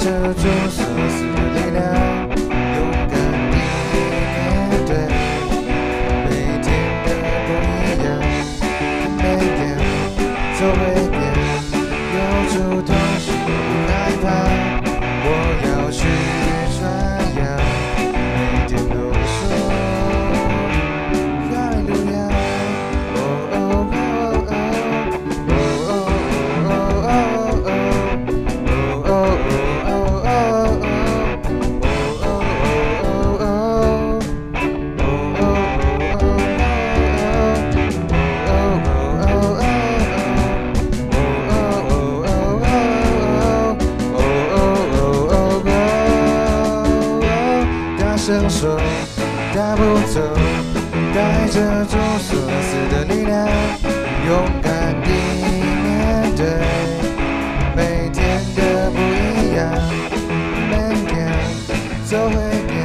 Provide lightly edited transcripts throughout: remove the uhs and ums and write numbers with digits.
着主所赐的力量，勇敢地面对每天的不一样，每天走每遍，有主同行不害怕，我要去传扬，每天都说哈利路亚。伸手大步走，带着主所赐的力量，勇敢地面对每天的不一样，每天走回遍，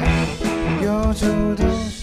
有主同行。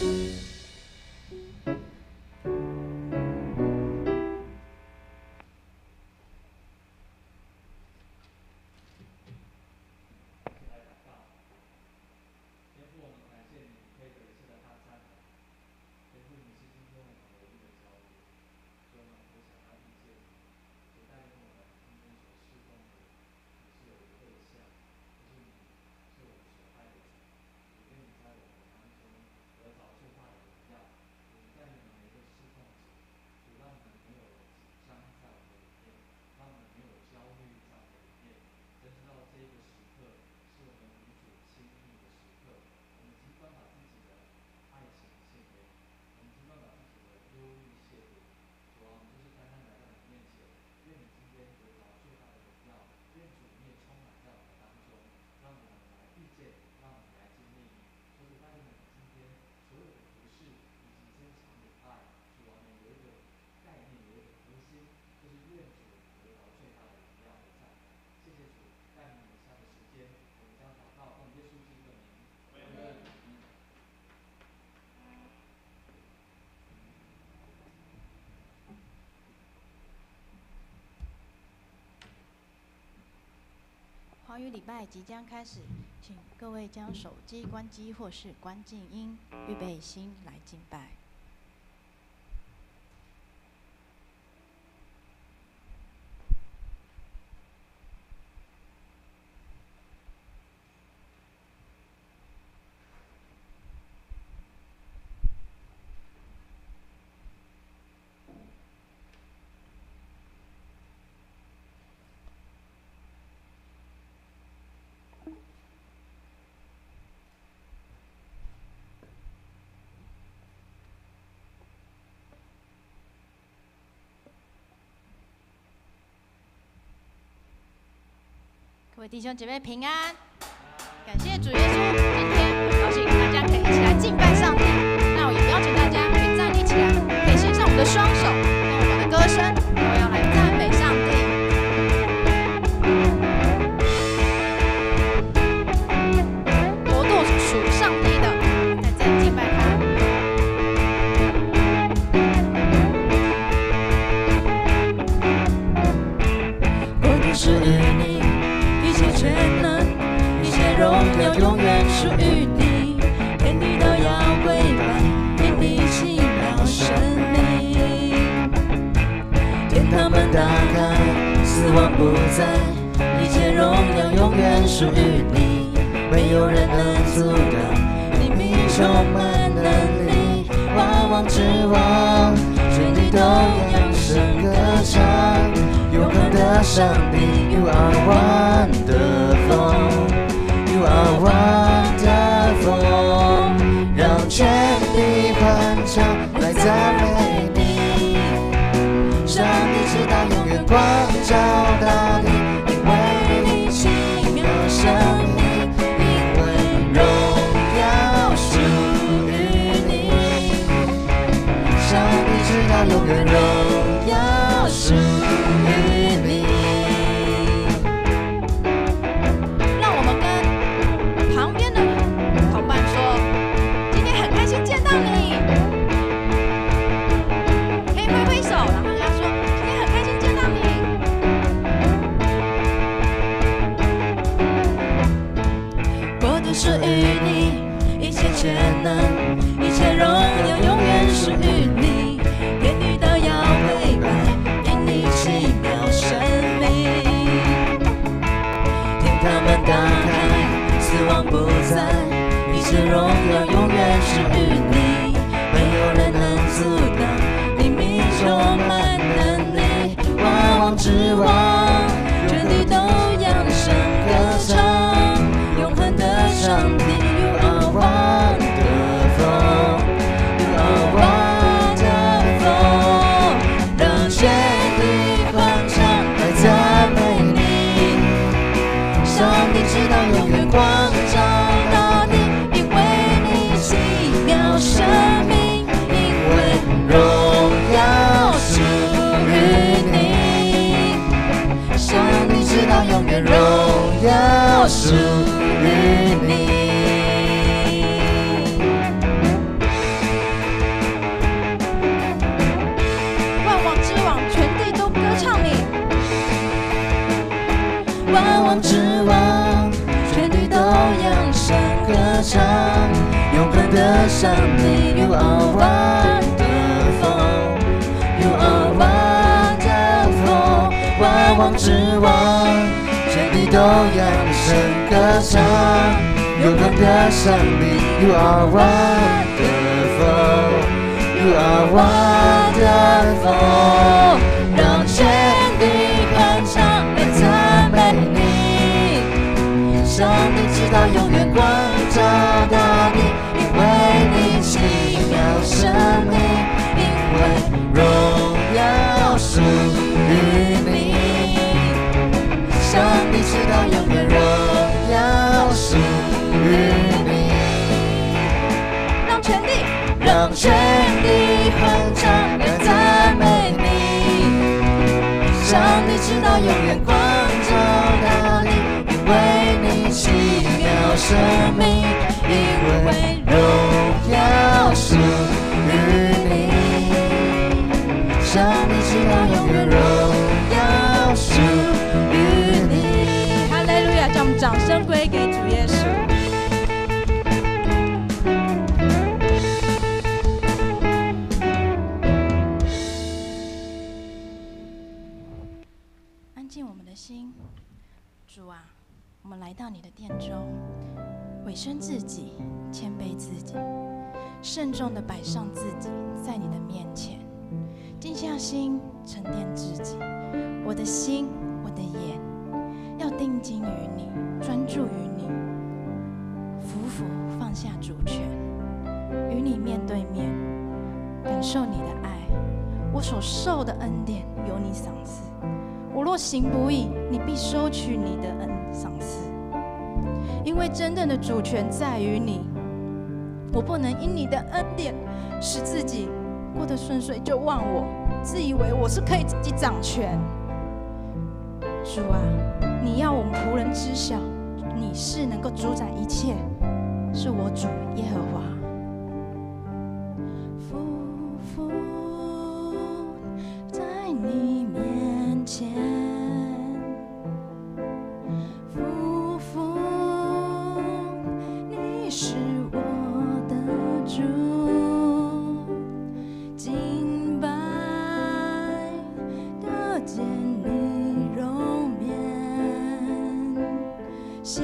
华语礼拜即将开始，请各位将手机关机或是关静音，预备心来敬拜。各位弟兄姐妹平安，感谢主耶稣，今天很高兴大家可以一起来敬拜上帝。那我也邀请大家可以站立起来，可以献上我们的双手，跟我们的歌声，都要来赞美上帝。国度属上帝的，在这里敬拜他。国度属于你。全能，一切荣耀永远属于你，天地都要跪拜，天地祈祷神灵。天堂门打开，死亡不在，一切荣耀永远属于你，没有人能阻挡，你名充满能力，万王之王，全地都扬声歌唱。永恒的上帝 ，You are wonderful, You are wonderful， 让全地欢唱来赞美你。上帝直到永远光照到底，因为你奇妙生命，因为荣耀属于你。上帝直到永远荣耀属于你。让我们跟旁边的同伴说，今天很开心见到你，可以挥挥手，然后跟他说，今天很开心见到你。他们打开，死亡不在，一切荣耀永远是与你，没有人能阻挡你命充满能力。万王之王，全地都扬声歌唱，永恒的上帝 You are wonderful You are wonderful， 让全地欢唱来赞美你。上帝直到永远光照大地，因为你奇妙生命，因为荣耀属于你。上帝直到永远荣耀属于你。万王之王，全地都歌唱你。万王之王，全地都扬声歌唱，永恒的上帝 You are wonderful You are wonderful， 万王之王，全地都扬声歌唱，永恒的上帝 You are wonderful You are wonderful， 让全地欢唱来赞美你。上帝直到永远光照大地，因为你奇妙生命，因为荣耀属于你。上帝直到永远荣耀属于你。让全地，让全地欢唱来赞美你。上帝直到永远光照大地，因为你奇妙生命，因为荣耀属于你。上帝直到永远荣耀属于你。哈利路亚！将我们掌声归给主耶稣。安静我们的心，主啊，我们来到你的殿中，委身自己，谦卑自己，慎重地摆上自己在你的面前，静下心，沉淀自己。我的心，我的眼，要定睛于你，专注于你，俯俯放下主权，与你面对面，感受你的爱。我所受的恩典由你赏赐，我若行不义，你必收取你的恩赏赐。因为真正的主权在于你，我不能因你的恩典使自己过得顺遂就忘我，自以为我是可以自己掌权。主啊，你要我们仆人知晓，你是能够主宰一切，是我主耶和华。匍匐在你面前，匍匐，你是我的主，敬拜得见你容颜，献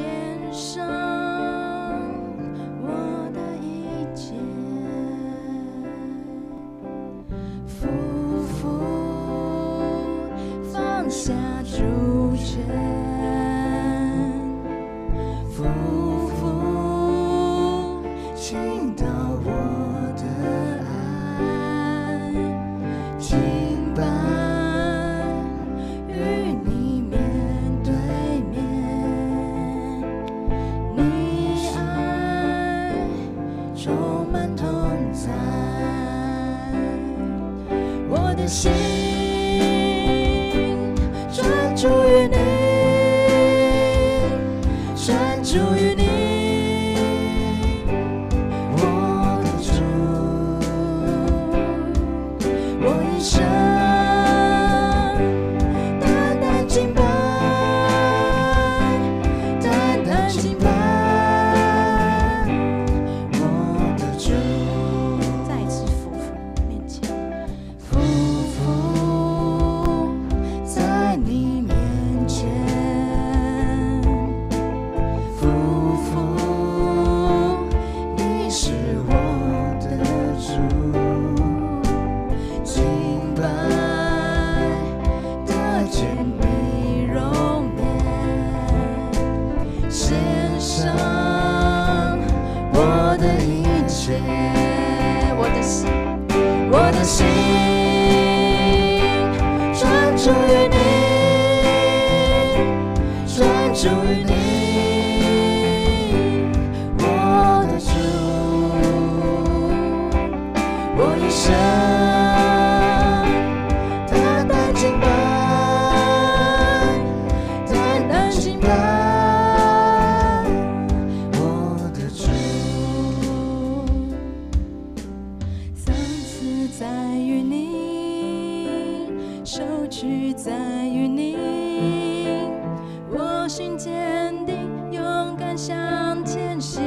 上我的一切，匍匐放下主权，匍匐倾倒我的爱，敬拜与你面对面，专注于你，我的主，我一生单单敬拜，单单敬拜我的主。赏赐在于你，收取在于你，我心坚定，勇敢向前行。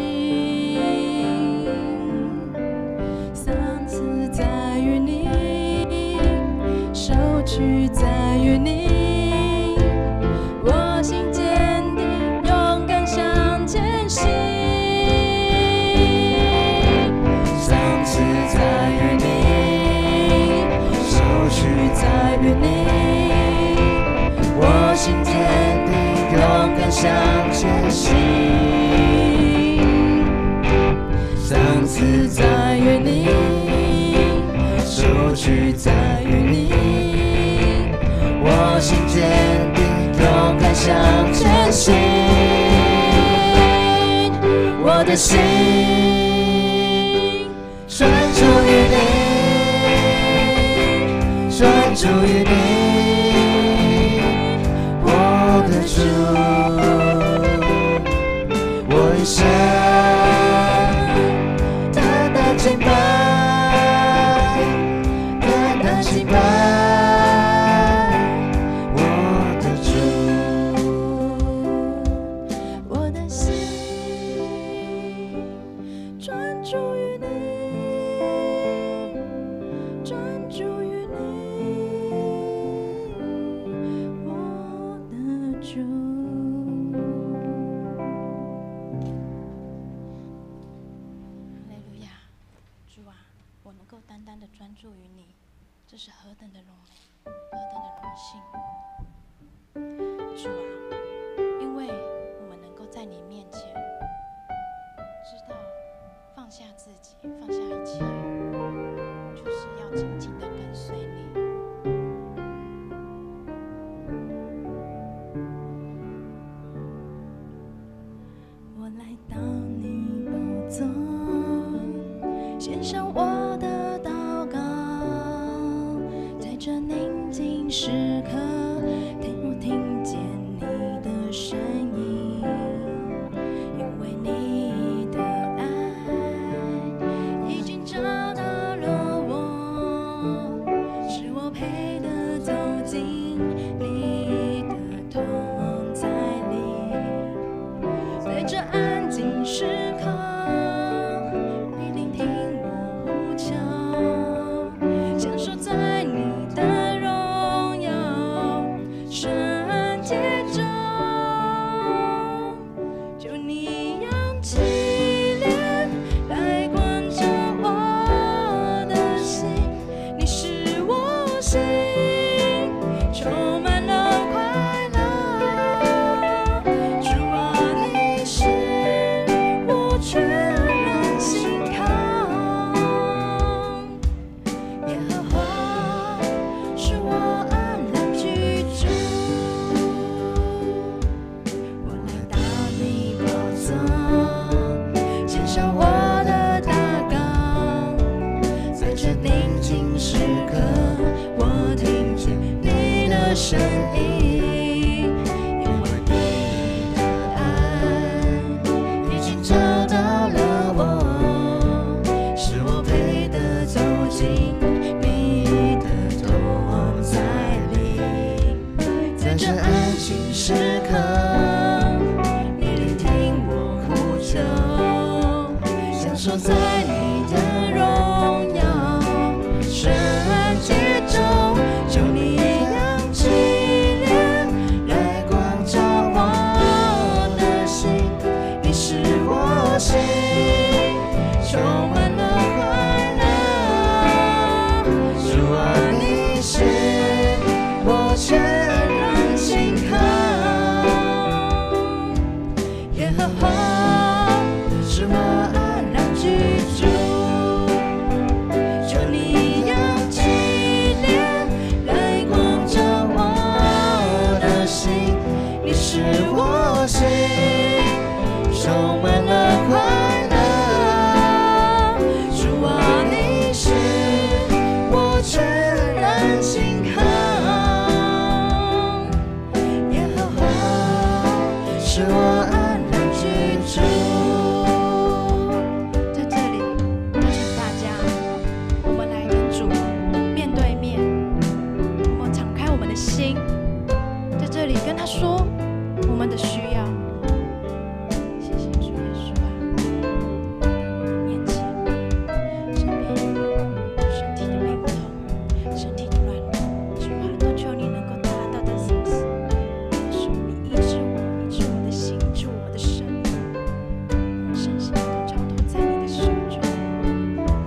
赏赐在于你，收取在于你，我心坚定，勇敢向前行。赏赐在于你，收取在于你，我心坚定，勇敢向前行。赏赐在于你，收取在于你，我心坚定，勇敢向前行。我的心专注于你，专注于你，我的主，我一生单单敬拜，单单敬拜我的主。我的心专注于你，专注于你，我的主。哈利路亚，主啊，我能够单单的专注于你，这是何等的荣美，何等的荣幸。主啊，因为我们能够在你面前，知道放下自己，放下一切，就是要紧紧的跟随你。我来到你宝座，献上我的祷告，在这宁静时刻，我听见你的声音，因为你的爱已经找到了我，使我配得走进你的同在里。在这安静时刻，你聆听我呼求，享受在你的荣耀我心充满了快乐。主啊，你是我全然心靠。耶和华是我安然居住。在这里，邀请大家，我们来跟主面对面，我们敞开我们的心，在这里跟他说我们的需要。谢谢主耶稣啊，面前，身边身体的病痛、身体的软弱，主啊，都求你能够大大的赏赐，主你医治我，医治我的心，医治我们的生命，我身心都交托在你的手中。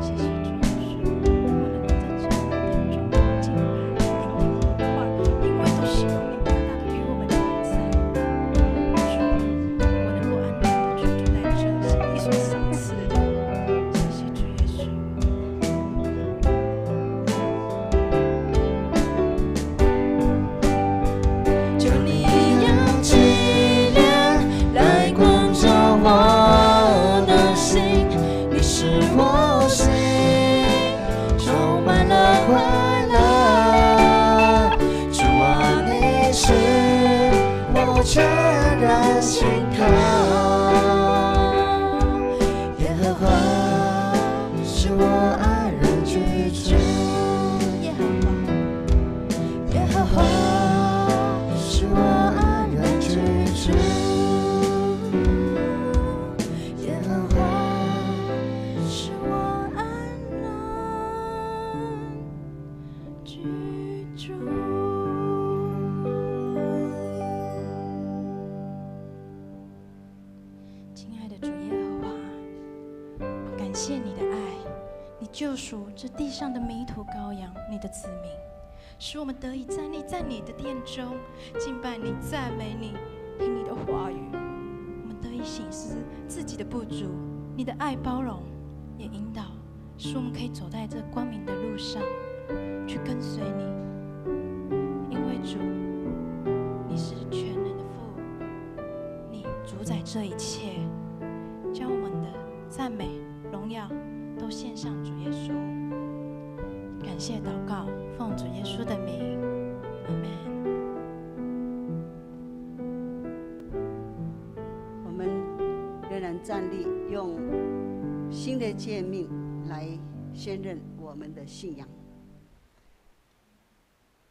谢谢主耶稣，我能够在这里当中敬拜、听你的话，因为都是由你大大的与我们同在。主，我能够安然的居住在这，是你所赏赐的。谢谢主耶稣。求你用力量来光照我的心，你是我心充满了快乐。主啊，你是我全然心靠。耶和华是我安然居住。耶和华，耶和华是我安然居住。耶和华是我安然居住。亲爱的主耶和华，我感谢你的爱，你救赎这地上的迷途羔羊，你的子民，使我们得以站立在你的殿中，敬拜你、赞美你，听你的话语。我们得以省思自己的不足，你的爱包容，也引导，使我们可以走在这光明的路上，去跟随你。因为主，你是全能的父，你主宰这一切，将我们的赞美、荣耀都献上主耶稣。感谢祷告，奉主耶稣的名，阿们。我们仍然站立，用新的诫命来宣认我们的信仰。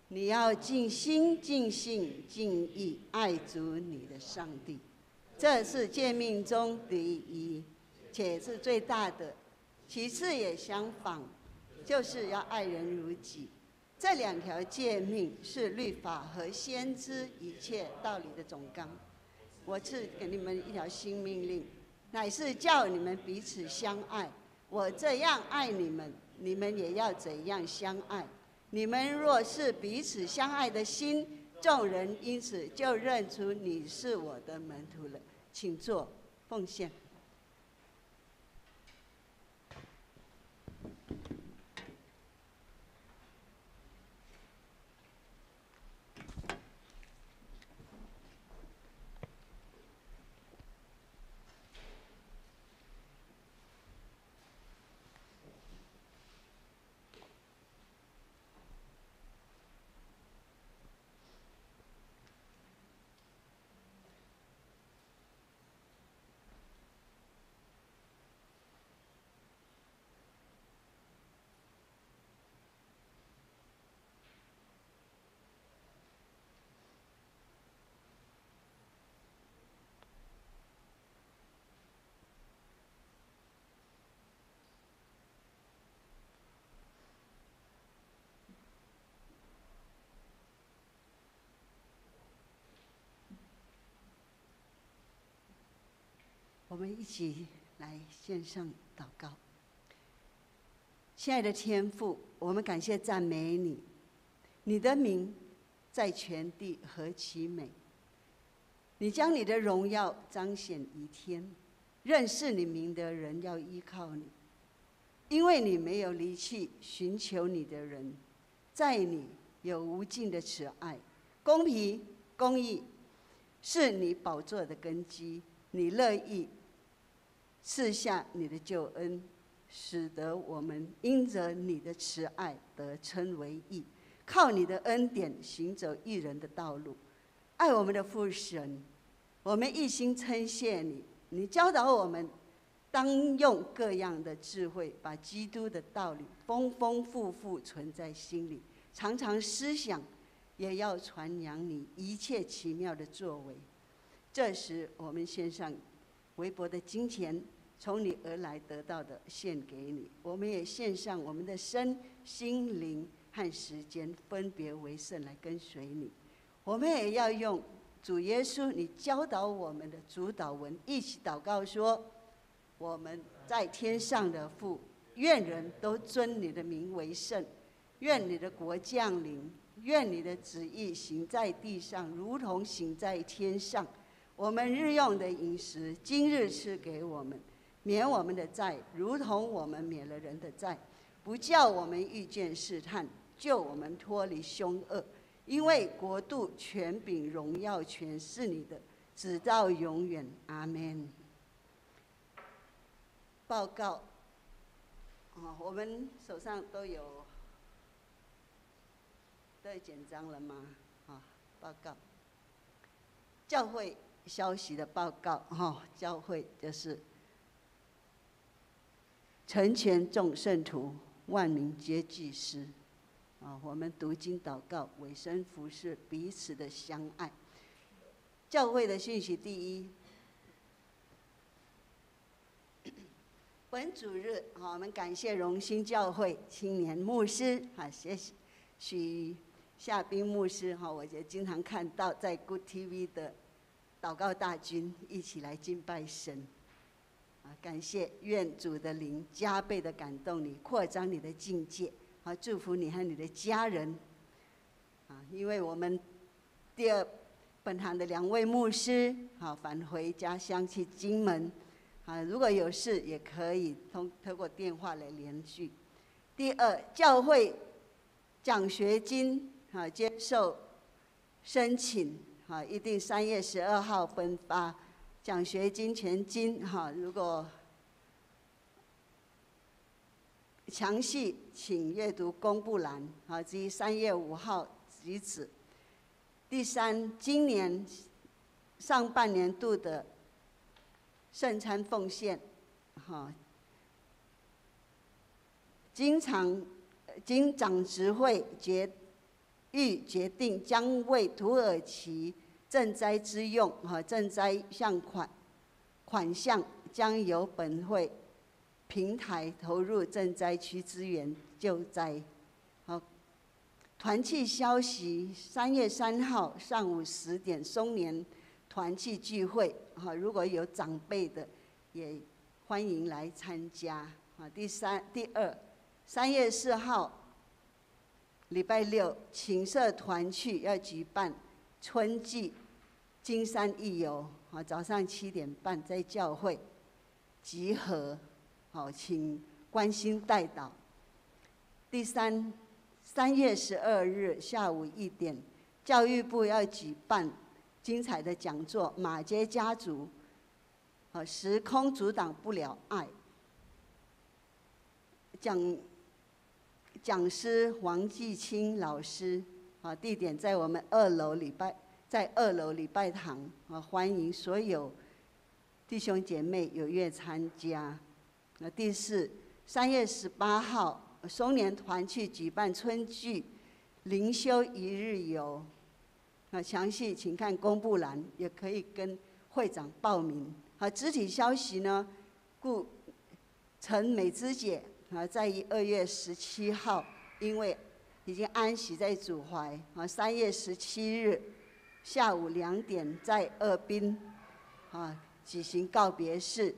你要尽心、尽性、尽意爱主你的上帝，这是诫命中第一，且是最大的。其次也相仿，就是要爱人如己。这两条诫命是律法和先知一切道理的总纲。我赐给你们一条新命令，乃是叫你们彼此相爱。我这样爱你们，你们也要怎样相爱。你们若是彼此相爱的心，众人因此就认出你是我的门徒了。请坐，奉献。我们一起来献上祷告。亲爱的天父，我们感谢赞美你，你的名在全地何其美！你将你的荣耀彰显于天，认识你名的人要依靠你，因为你没有离弃寻求你的人，在你有无尽的慈爱、公平、公义。是你宝座的根基，你乐意赐下你的救恩，使得我们因着你的慈爱得称为义，靠你的恩典行走义人的道路。爱我们的父神，我们一心称谢你，你教导我们当用各样的智慧，把基督的道理丰丰富富存在心里，常常思想，也要传扬你一切奇妙的作为。这时我们献上微薄的金钱，从你而来得到的献给你，我们也献上我们的身心灵和时间，分别为圣来跟随你。我们也要用主耶稣你教导我们的主祷文一起祷告说：我们在天上的父，愿人都尊你的名为圣，愿你的国降临，愿你的旨意行在地上，如同行在天上。我们日用的饮食，今日赐给我们，免我们的债，如同我们免了人的债，不叫我们遇见试探，救我们脱离凶恶。因为国度、权柄、荣耀全是你的，直到永远。阿们。报告，我们手上都有简章了吗？报告，教会消息的报告。教会就是成全众圣徒，万民皆祭司。我们读经祷告，委身服事，彼此的相爱。教会的信息第一，本主日，我们感谢荣兴教会青年牧师，谢谢许夏冰牧师，我也经常看到在 Good TV 的祷告大军一起来敬拜神。感谢，愿主的灵加倍的感动你，扩张你的境界。祝福你和你的家人。因为我们第二本堂的2位牧师返回家乡去金门，如果有事也可以透过电话来联系。第二，教会奖学金接受申请，一定3月12号分发奖学金全金。如果详细请阅读公布栏，及3月5号截止。第三，今年上半年度的圣餐奉献，经长执会决定将为土耳其赈灾之用，赈灾款项将由本会平台投入赈灾区资源救灾。团契消息：3月3号上午10点，松年团契聚会。如果有长辈的，也欢迎来参加。第二，3月4号礼拜六，青社团契要举办春季金山义游，早上7点半在教会集合。请关心代祷。第三，3月12日下午1点，教育部要举办精彩的讲座，马偕家族，时空阻挡不了爱。讲师黄继清老师，地点在我们2楼礼拜堂，欢迎所有弟兄姐妹踊跃参加。第四，3月18号，松年团去举办春季灵修1日游。详细请看公布栏，也可以跟会长报名。肢体消息呢，陈美芝姐在于2月17号，因为已经安息在主怀。3月17日下午2点在2滨举行告别式。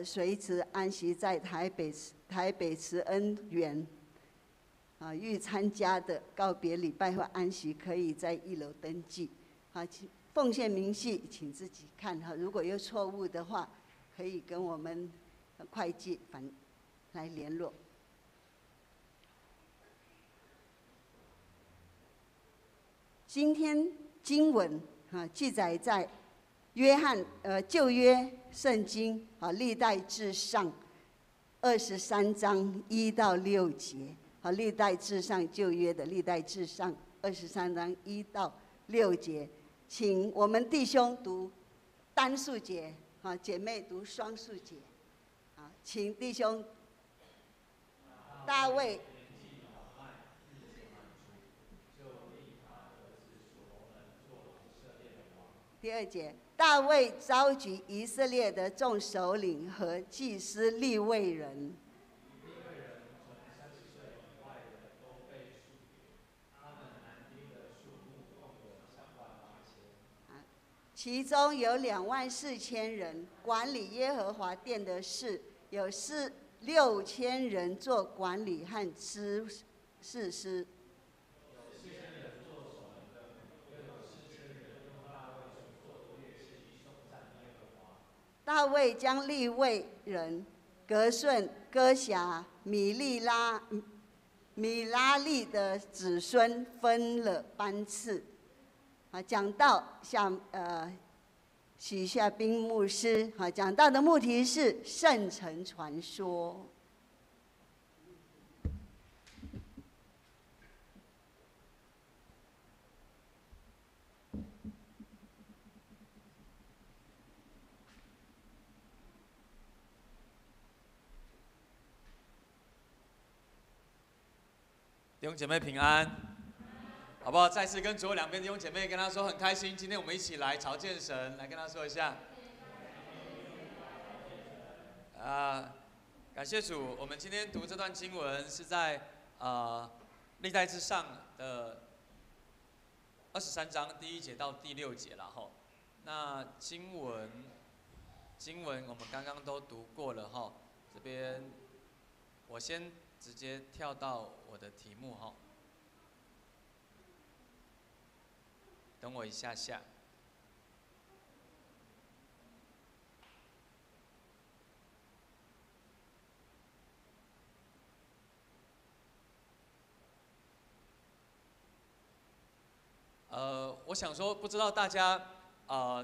随之安息在台北慈恩园。欲参加的告别礼拜或安息，可以在1楼登记。奉献明细请自己看。如果有错误的话，可以跟我们会计来联络。今天经文记载在旧约圣经历代志上23章1到6节。历代志上旧约的历代志上23章1到6节，请我们弟兄读单数节，姐妹读双数节。请弟兄。大卫。第2节，大卫召集以色列的众首领和祭司利未人。其中有24000人管理耶和华殿的事，有6000人做管理和士师。大卫将利未人革顺、哥辖、米拉利的子孙分了班次。讲到许夏冰牧师讲到的目的是圣城传说。弟兄姐妹平安，好不好？再次跟左右两边弟兄姐妹跟他说很开心，今天我们一起来朝见神，来跟他说一下。感谢主，我们今天读这段经文是在历代志上的23章第1节到第6节啦吼。那经文我们刚刚都读过了吼，这边我先直接跳到我的题目哈，等我一下下。我想说，不知道大家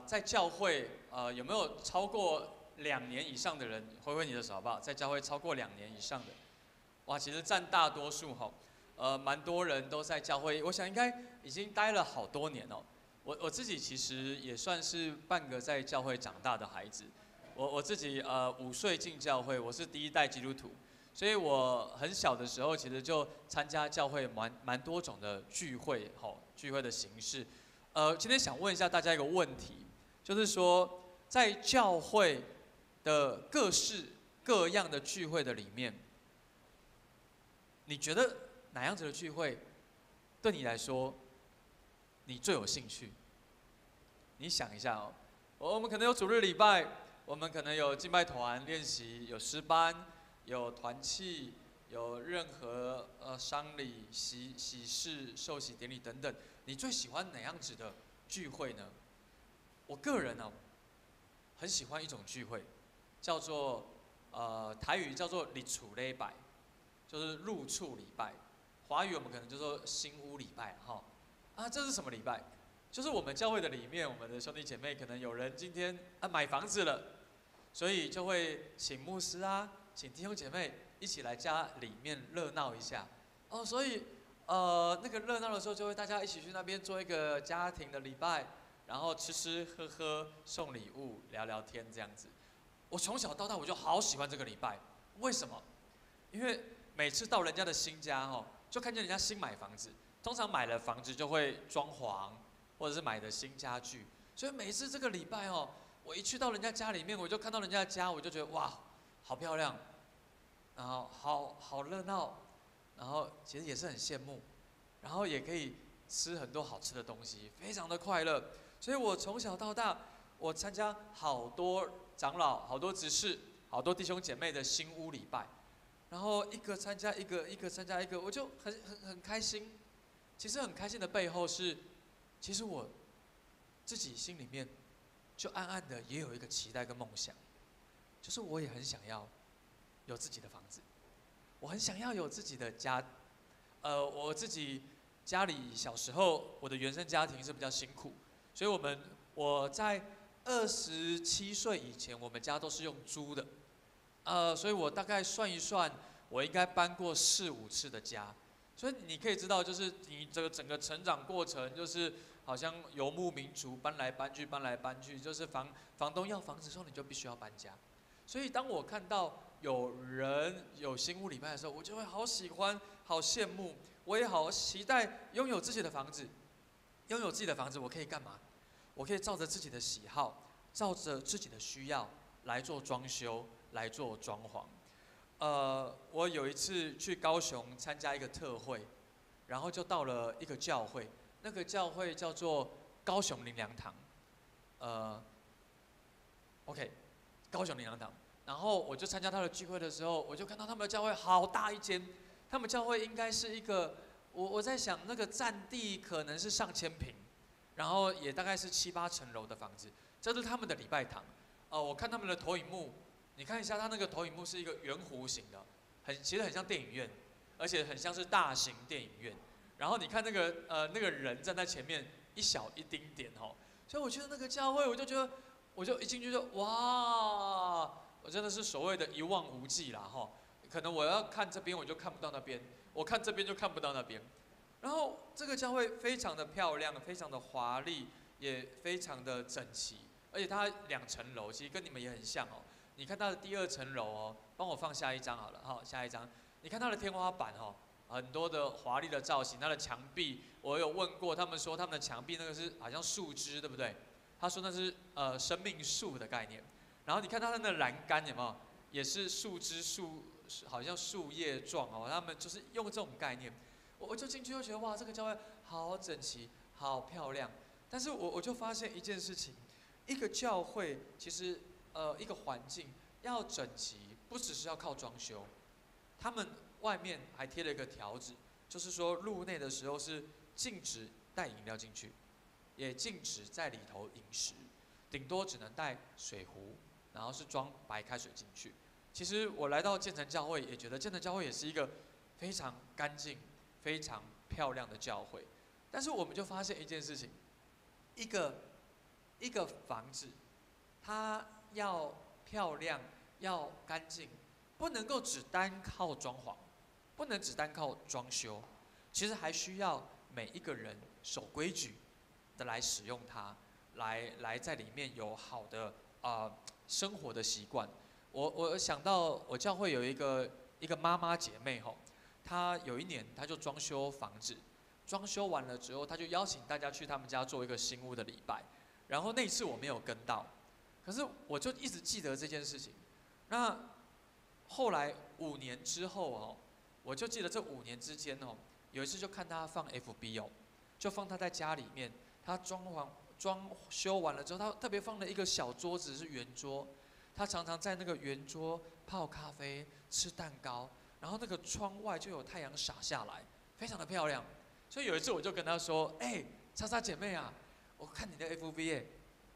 在教会有没有超过2年以上的人？挥挥你的手好不好？在教会超过2年以上的。哇，其实占大多数哈，蛮多人都在教会，我想应该已经待了好多年哦。我自己其实也算是半个在教会长大的孩子，我自己5岁进教会，我是第1代基督徒，所以我很小的时候其实就参加教会蛮多种的聚会，聚会的形式。今天想问一下大家一个问题，就是说在教会的各式各样的聚会的里面，你觉得哪样子的聚会对你来说你最有兴趣？你想一下哦，我们可能有主日礼拜，我们可能有敬拜团练习，有诗班，有团契，有任何丧礼、喜事、受洗典礼等等。你最喜欢哪样子的聚会呢？我个人呢，很喜欢一种聚会，叫做台语叫做日厝礼拜。就是入厝礼拜，华语我们可能就说新屋礼拜哈。这是什么礼拜？就是我们教会的里面，我们的兄弟姐妹可能有人今天买房子了，所以就会请牧师请弟兄姐妹一起来家里面热闹一下哦。所以那个热闹的时候，就会大家一起去那边做一个家庭的礼拜，然后吃喝喝，送礼物，聊聊天这样子。我从小到大我就好喜欢这个礼拜，为什么？因为每次到人家的新家就看见人家新买房子，通常买了房子就会装潢，或者是买的新家具，所以每次这个礼拜我一去到人家家里面，我就看到人家的家，我就觉得哇，好漂亮，然后好热闹，然后其实也是很羡慕，然后也可以吃很多好吃的东西，非常的快乐。所以我从小到大，我参加好多长老、好多执事、好多弟兄姐妹的新屋礼拜。然后一个参加一个，一个参加一个，我就很开心。其实很开心的背后是，其实我自己心里面就暗暗的也有一个期待跟梦想，就是我也很想要有自己的房子，我很想要有自己的家。我自己家里小时候我的原生家庭是比较辛苦，所以我在27岁以前，我们家都是用租的，所以我大概算一算，我应该搬过4、5次的家，所以你可以知道，就是你这个整个成长过程，就是好像游牧民族搬来搬去，搬来搬去，就是房东要房子的时候，你就必须要搬家。所以当我看到有人有新屋礼拜的时候，我就会好喜欢、好羡慕，我也好期待拥有自己的房子。拥有自己的房子，我可以干嘛？我可以照着自己的喜好，照着自己的需要来做装修，来做装潢。我有一次去高雄参加一个特会，然后就到了一个教会，那个教会叫做高雄灵粮堂。OK， 高雄灵粮堂。然后我就参加他的聚会的时候，我就看到他们的教会好大一间，他们教会应该是一个，我在想那个占地可能是上千坪，然后也大概是7、8层楼的房子，这是他们的礼拜堂。我看他们的投影幕，你看一下，他那个投影幕是一个圆弧形的，其实很像电影院，而且很像是大型电影院。然后你看那个人站在前面一小一丁点哦，所以我觉得那个教会，我就一进去就哇。我真的是所谓的一望无际啦哈，可能我要看这边我就看不到那边，我看这边就看不到那边。然后这个教会非常的漂亮，非常的华丽，也非常的整齐，而且它2层楼，其实跟你们也很像哦。你看它的第2层楼哦，帮我放下一张好了哈，下一张。你看它的天花板哦，很多的华丽的造型，它的墙壁我有问过，他们说他们的墙壁那个是好像树枝，对不对？他说那是生命树的概念。然后你看它的那个栏杆有没有，也是树枝好像树叶状哦，他们就是用这种概念。我就进去就觉得哇，这个教会好整齐，好漂亮。但是我就发现一件事情，一个教会其实一个环境要整齐，不只是要靠装修，他们外面还贴了一个条子，就是说入内的时候是禁止带饮料进去，也禁止在里头饮食，顶多只能带水壶。然后是装白开水进去。其实我来到建成教会，也觉得建成教会也是一个非常干净、非常漂亮的教会。但是我们就发现一件事情，一个房子，它要漂亮、要干净，不能够只单靠装潢，不能只单靠装修，其实还需要每一个人守规矩的来使用它，来在里面有好的生活的习惯。我想到我教会有一个妈妈姐妹吼，她有一年她就装修房子，装修完了之后，她就邀请大家去他们家做一个新屋的礼拜。然后那一次我没有跟到，可是我就一直记得这件事情。那后来5年之后哦，我就记得这5年之间哦，有一次就看她放 FB 哦，就放她在家里面，她装修完了之后，他特别放了一个小桌子，是圆桌。他常常在那个圆桌泡咖啡、吃蛋糕，然后那个窗外就有太阳洒下来，非常的漂亮。所以有一次我就跟他说：“莎莎姐妹啊，我看你的 FB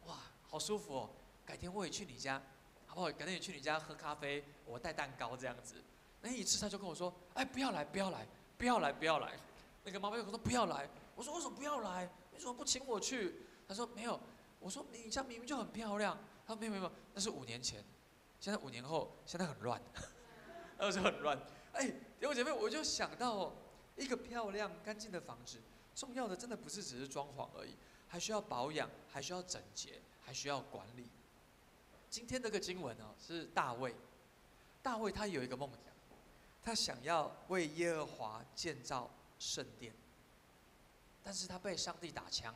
哇，好舒服哦，改天我也去你家，好不好？改天也去你家喝咖啡，我带蛋糕这样子。”那一次他就跟我说：“不要来，不要来，不要来，不要来。”那个妈妈就跟我说：“不要来。”我说：“为什么不要来？为什么不请我去？”他说没有，我说你家明明就很漂亮。他说没有，那是5年前，现在5年后，现在很乱，那时候很乱。弟兄姐妹，我就想到一个漂亮干净的房子，重要的真的不是只是装潢而已，还需要保养，还需要整洁，还需要管理。今天这个经文呢是大卫他有一个梦想，他想要为耶和华建造圣殿，但是他被上帝打枪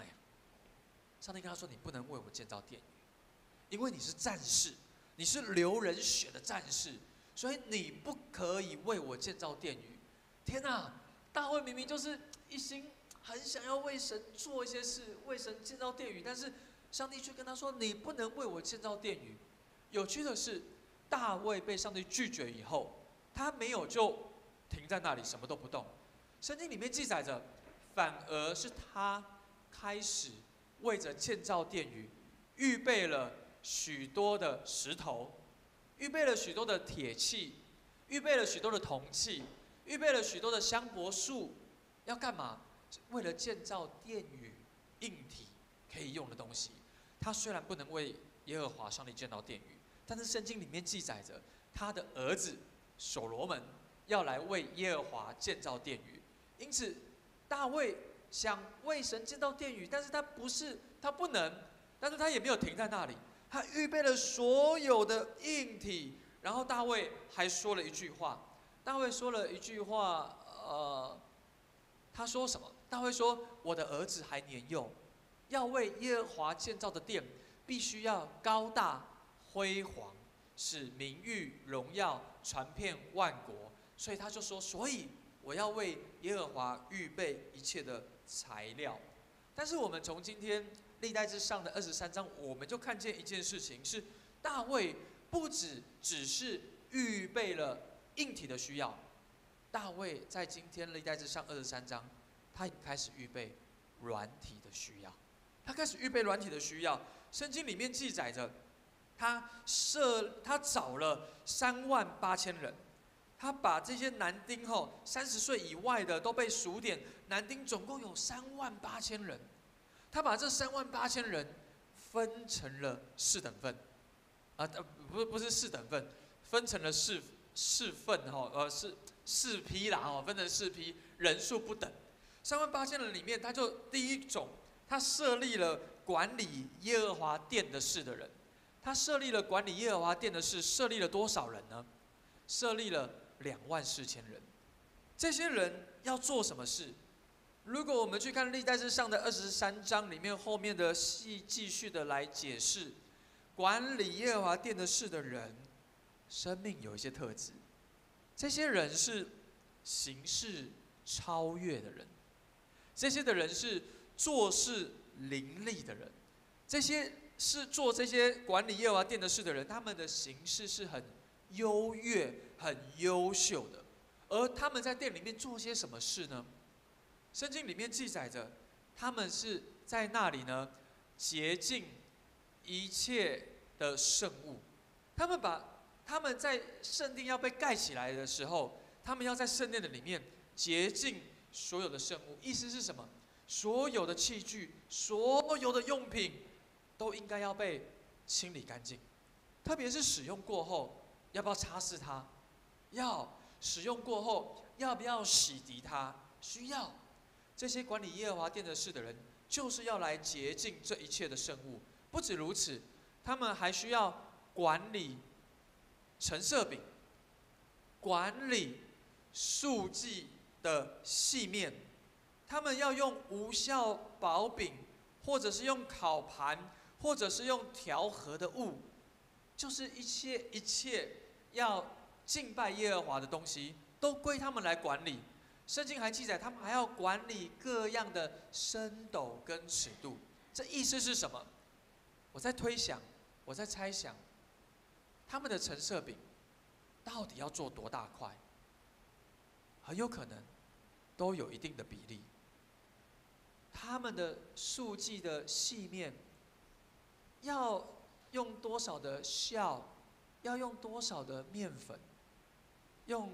上帝跟他说：“你不能为我建造殿宇，因为你是战士，你是流人血的战士，所以你不可以为我建造殿宇。”天哪！大卫明明就是一心很想要为神做一些事，为神建造殿宇，但是上帝却跟他说：“你不能为我建造殿宇。”有趣的是，大卫被上帝拒绝以后，他没有就停在那里什么都不动。圣经里面记载着，反而是他开始为着建造殿宇，预备了许多的石头，预备了许多的铁器，预备了许多的铜器，预备了许多的香柏树，要干嘛？为了建造殿宇硬体可以用的东西。他虽然不能为耶和华上帝建造殿宇，但是圣经里面记载着他的儿子所罗门要来为耶和华建造殿宇。因此，大卫想为神建造殿宇，但是他不能，但是他也没有停在那里，他预备了所有的硬体。然后大卫还说了一句话，他说什么？大卫说：“我的儿子还年幼，要为耶和华建造的殿，必须要高大辉煌，使名誉荣耀传遍万国。”所以他就说：“所以我要为耶和华预备一切的材料。”但是我们从今天历代志上的23章，我们就看见一件事情是，大卫不只是预备了硬体的需要，大卫在今天历代志上23章，他也开始预备软体的需要。他开始预备软体的需要。圣经里面记载着，他找了38000人，他把这些男丁30岁以外的都被数点，男丁总共有38000人。他把这38000人分成了4等份，不是4等份，分成了四份是4批啦分成4批，人数不等。38000人里面，他就第一种，他设立了管理耶和华殿的事的人。他设立了管理耶和华殿的事，设立了多少人呢？设立了24000人。这些人要做什么事？如果我们去看历代志上的23章里面后面的继续的来解释，管理耶和华殿的事的人，生命有一些特质。这些人是行事超越的人，这些的人是做事伶俐的人，这些是做这些管理耶和华殿的事的人，他们的行事是很优越、很优秀的。而他们在殿里面做些什么事呢？圣经里面记载着，他们是在那里呢，洁净一切的圣物。他们在圣殿要被盖起来的时候，他们要在圣殿的里面洁净所有的圣物。意思是什么？所有的器具、所有的用品，都应该要被清理干净。特别是使用过后，要不要擦拭它？要。使用过后，要不要洗涤它？需要。这些管理耶和华殿的事的人，就是要来洁净这一切的圣物。不止如此，他们还需要管理陈设饼，管理素祭的细面。他们要用无酵薄饼，或者是用烤盘，或者是用调和的物，就是一切要敬拜耶和华的东西，都归他们来管理。圣经还记载，他们还要管理各样的升斗跟尺度。这意思是什么？我在推想，我在猜想，他们的陈设饼到底要做多大块？很有可能都有一定的比例。他们的素祭的细面要用多少的酵？要用多少的面粉？用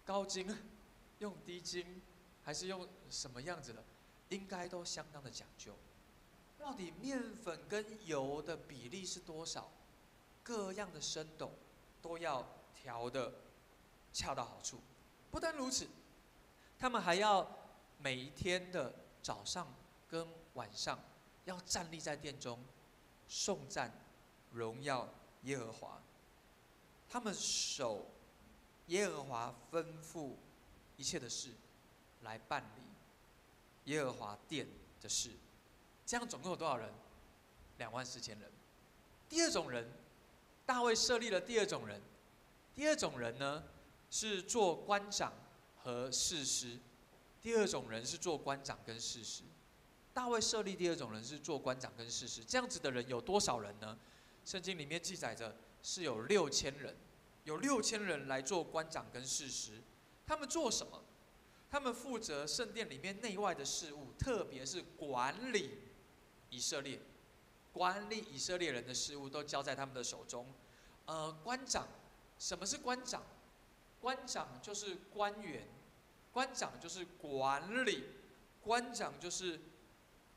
高筋，用低筋，还是用什么样子的？应该都相当的讲究。到底面粉跟油的比例是多少？各样的升斗都要调得恰到好处。不单如此，他们还要每一天的早上跟晚上，要站立在殿中颂赞、荣耀耶和华。他们守耶和华吩咐一切的事，来办理耶和华殿的事。这样总共有多少人？24000人。第二种人，大卫设立了第二种人。第二种人呢，是做官长和士师。第二种人是做官长跟士师。大卫设立第二种人是做官长跟士师。这样子的人有多少人呢？圣经里面记载着是有6000人，有6000人来做官长跟士师。他们做什么？他们负责圣殿里面内外的事务，特别是管理以色列，管理以色列人的事务都交在他们的手中。官长，什么是官长？官长就是官员，官长就是管理，官长就是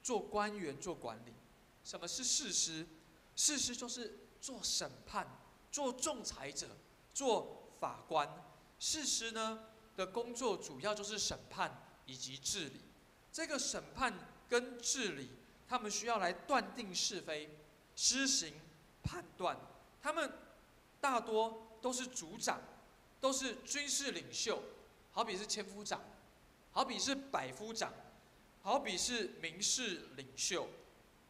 做官员、做管理。什么是士师？士师就是做审判、做仲裁者、做法官。士师呢的工作主要就是审判以及治理。这个审判跟治理，他们需要来断定是非、施行判断。他们大多都是族长，都是军事领袖，好比是千夫长，好比是百夫长，好比是民事领袖。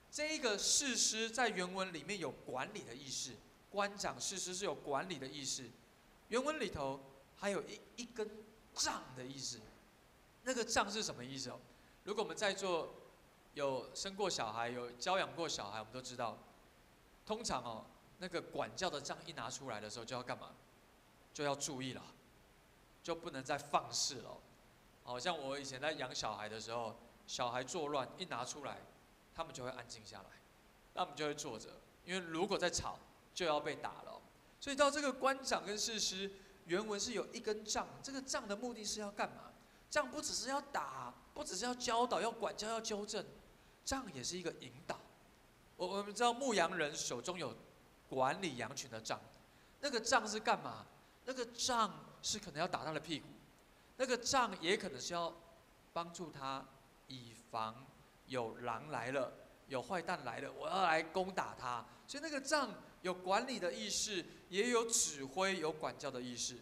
这一个士师在原文里面有管理的意思，官长、士师是有管理的意思。原文里头还有一根杖的意思。那个杖是什么意思哦？如果我们在座有生过小孩、有教养过小孩，我们都知道，通常哦，那个管教的杖一拿出来的时候，就要干嘛？就要注意了，就不能再放肆了。好像我以前在养小孩的时候，小孩作乱一拿出来，他们就会安静下来，那我们就会坐着，因为如果再吵，就要被打了。所以到这个官长跟士师，原文是有一根杖，这个杖的目的是要干嘛？杖不只是要打，不只是要教导、要管教、要纠正，杖也是一个引导。我们知道牧羊人手中有管理羊群的杖，那个杖是干嘛？那个杖是可能要打他的屁股，那个杖也可能是要帮助他，以防有狼来了、有坏蛋来了，我要来攻打他。所以那个杖有管理的意识，也有指挥、有管教的意识。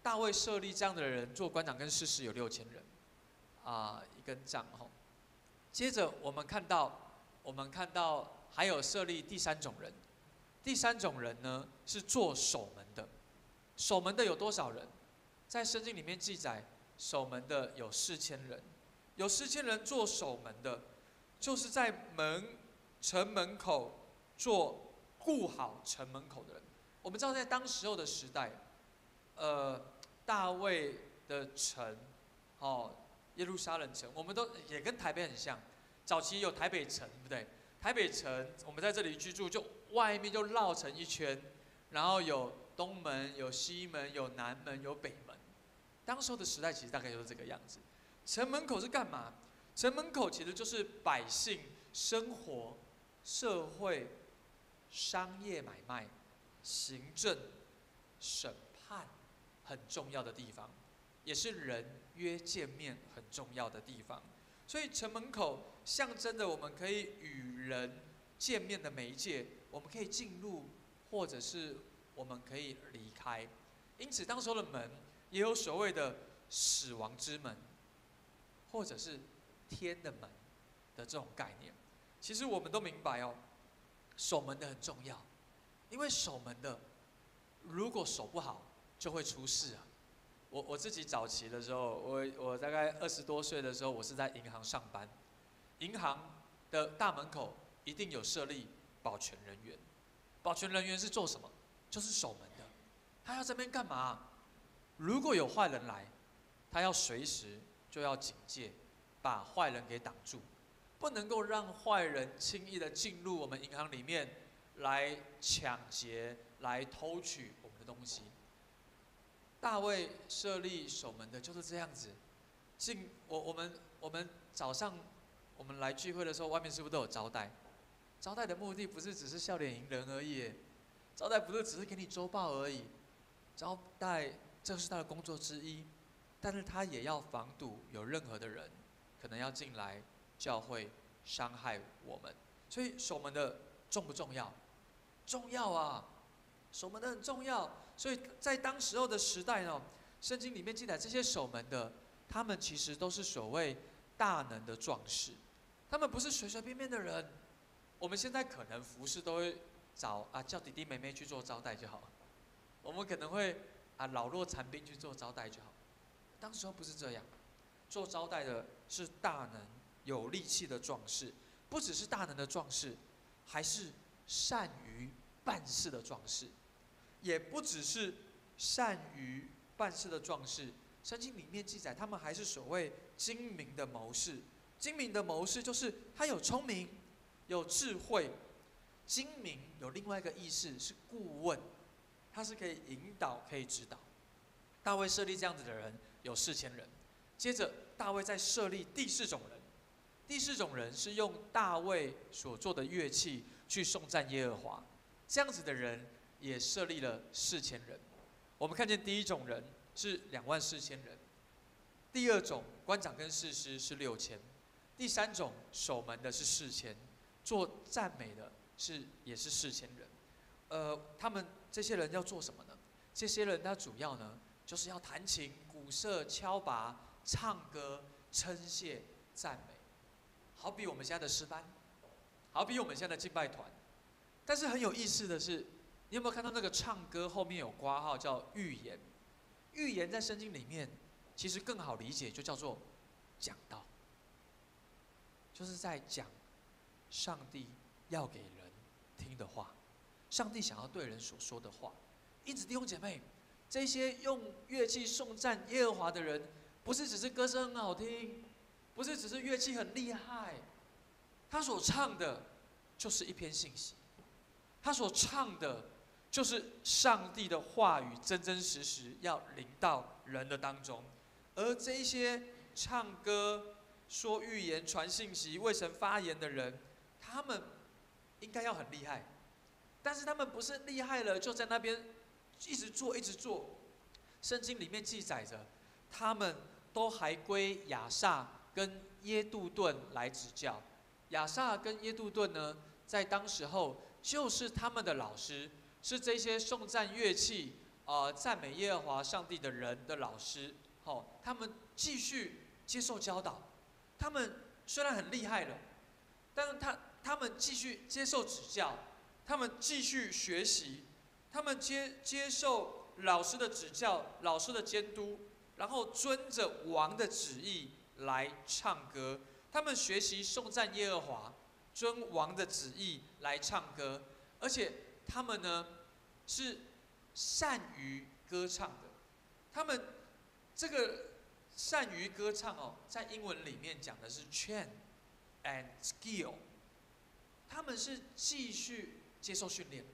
大卫设立这样的人做官长跟士师有6000人，一根杖吼。接着我们看到还有设立第3种人，第3种人呢是做守门的。守门的有多少人？在圣经里面记载，守门的有4000人，有4000人做守门的，就是在城门口做顾好城门口的人。我们知道在当时候的时代，大卫的城，耶路撒冷城，我们都也跟台北很像。早期有台北城，对不对？台北城，我们在这里居住，就外面就绕成一圈，然后有东门、有西门、有南门、有北门。当时候的时代其实大概就是这个样子。城门口是干嘛？城门口其实就是百姓生活、社会、商业买卖、行政、审判很重要的地方，也是人约见面很重要的地方。所以城门口象征着我们可以与人见面的媒介，我们可以进入，或者是我们可以离开。因此，当时候的门也有所谓的死亡之门，或者是天的门的这种概念。其实我们都明白哦，守门的很重要，因为守门的如果守不好，就会出事啊。我自己早期的时候，我大概20多岁的时候，我是在银行上班，银行的大门口一定有设立保全人员。保全人员是做什么？就是守门的。他要这边干嘛？如果有坏人来，他要随时就要警戒，把坏人给挡住，不能够让坏人轻易的进入我们银行里面来抢劫、来偷取我们的东西。大卫设立守门的就是这样子。我们早上我们来聚会的时候，外面是不是都有招待？招待的目的不是只是笑脸迎人而已，招待不是只是给你周报而已，招待这是他的工作之一，但是他也要防堵有任何的人可能要进来教会伤害我们。所以守门的重不重要？重要啊！守门的很重要。所以在当时候的时代呢，圣经里面记载这些守门的，他们其实都是所谓大能的壮士，他们不是随随便便的人。我们现在可能服侍都会找叫弟弟妹妹去做招待就好，我们可能会老弱残兵去做招待就好。当时候不是这样，做招待的是大能有力气的壮士，不只是大能的壮士，还是善于办事的壮士。也不只是善于办事的壮士，圣经里面记载，他们还是所谓精明的谋士。精明的谋士就是他有聪明，有智慧。精明有另外一个意思是顾问，他是可以引导、可以指导。大卫设立这样子的人，有4000人。接着大卫再设立第4种人，第4种人是用大卫所做的乐器去颂赞耶和华，这样子的人也设立了4000人。我们看见第1种人是24000人，第2种官长跟士师是6000，第3种守门的是4000，做赞美的也是4000人。他们这些人要做什么呢？这些人他主要呢就是要弹琴、鼓瑟、敲拔、唱歌、称谢、赞美，好比我们现在的诗班，好比我们现在的敬拜团。但是很有意思的是，你有没有看到那个唱歌后面有括号叫预言？预言在圣经里面其实更好理解，就叫做讲道，就是在讲上帝要给人听的话，上帝想要对人所说的话。因此弟兄姐妹，这些用乐器颂赞耶和华的人，不是只是歌声很好听，不是只是乐器很厉害，他所唱的就是一篇信息，他所唱的就是上帝的话语真真实实要临到人的当中。而这一些唱歌、说预言、传信息、为神发言的人，他们应该要很厉害，但是他们不是厉害了就在那边一直做一直做。圣经里面记载着，他们都还归亚萨跟耶杜顿来指教。亚萨跟耶杜顿呢，在当时候就是他们的老师，是这些颂赞乐器、赞美耶和华上帝的人的老师。他们继续接受教导。他们虽然很厉害了，但是他们继续接受指教，他们继续学习，他们接受老师的指教、老师的监督，然后遵着王的旨意来唱歌。他们学习颂赞耶和华，遵王的旨意来唱歌，而且他们呢是善于歌唱的。他们这个善于歌唱在英文里面讲的是 chant and skill。他们是继续接受训练，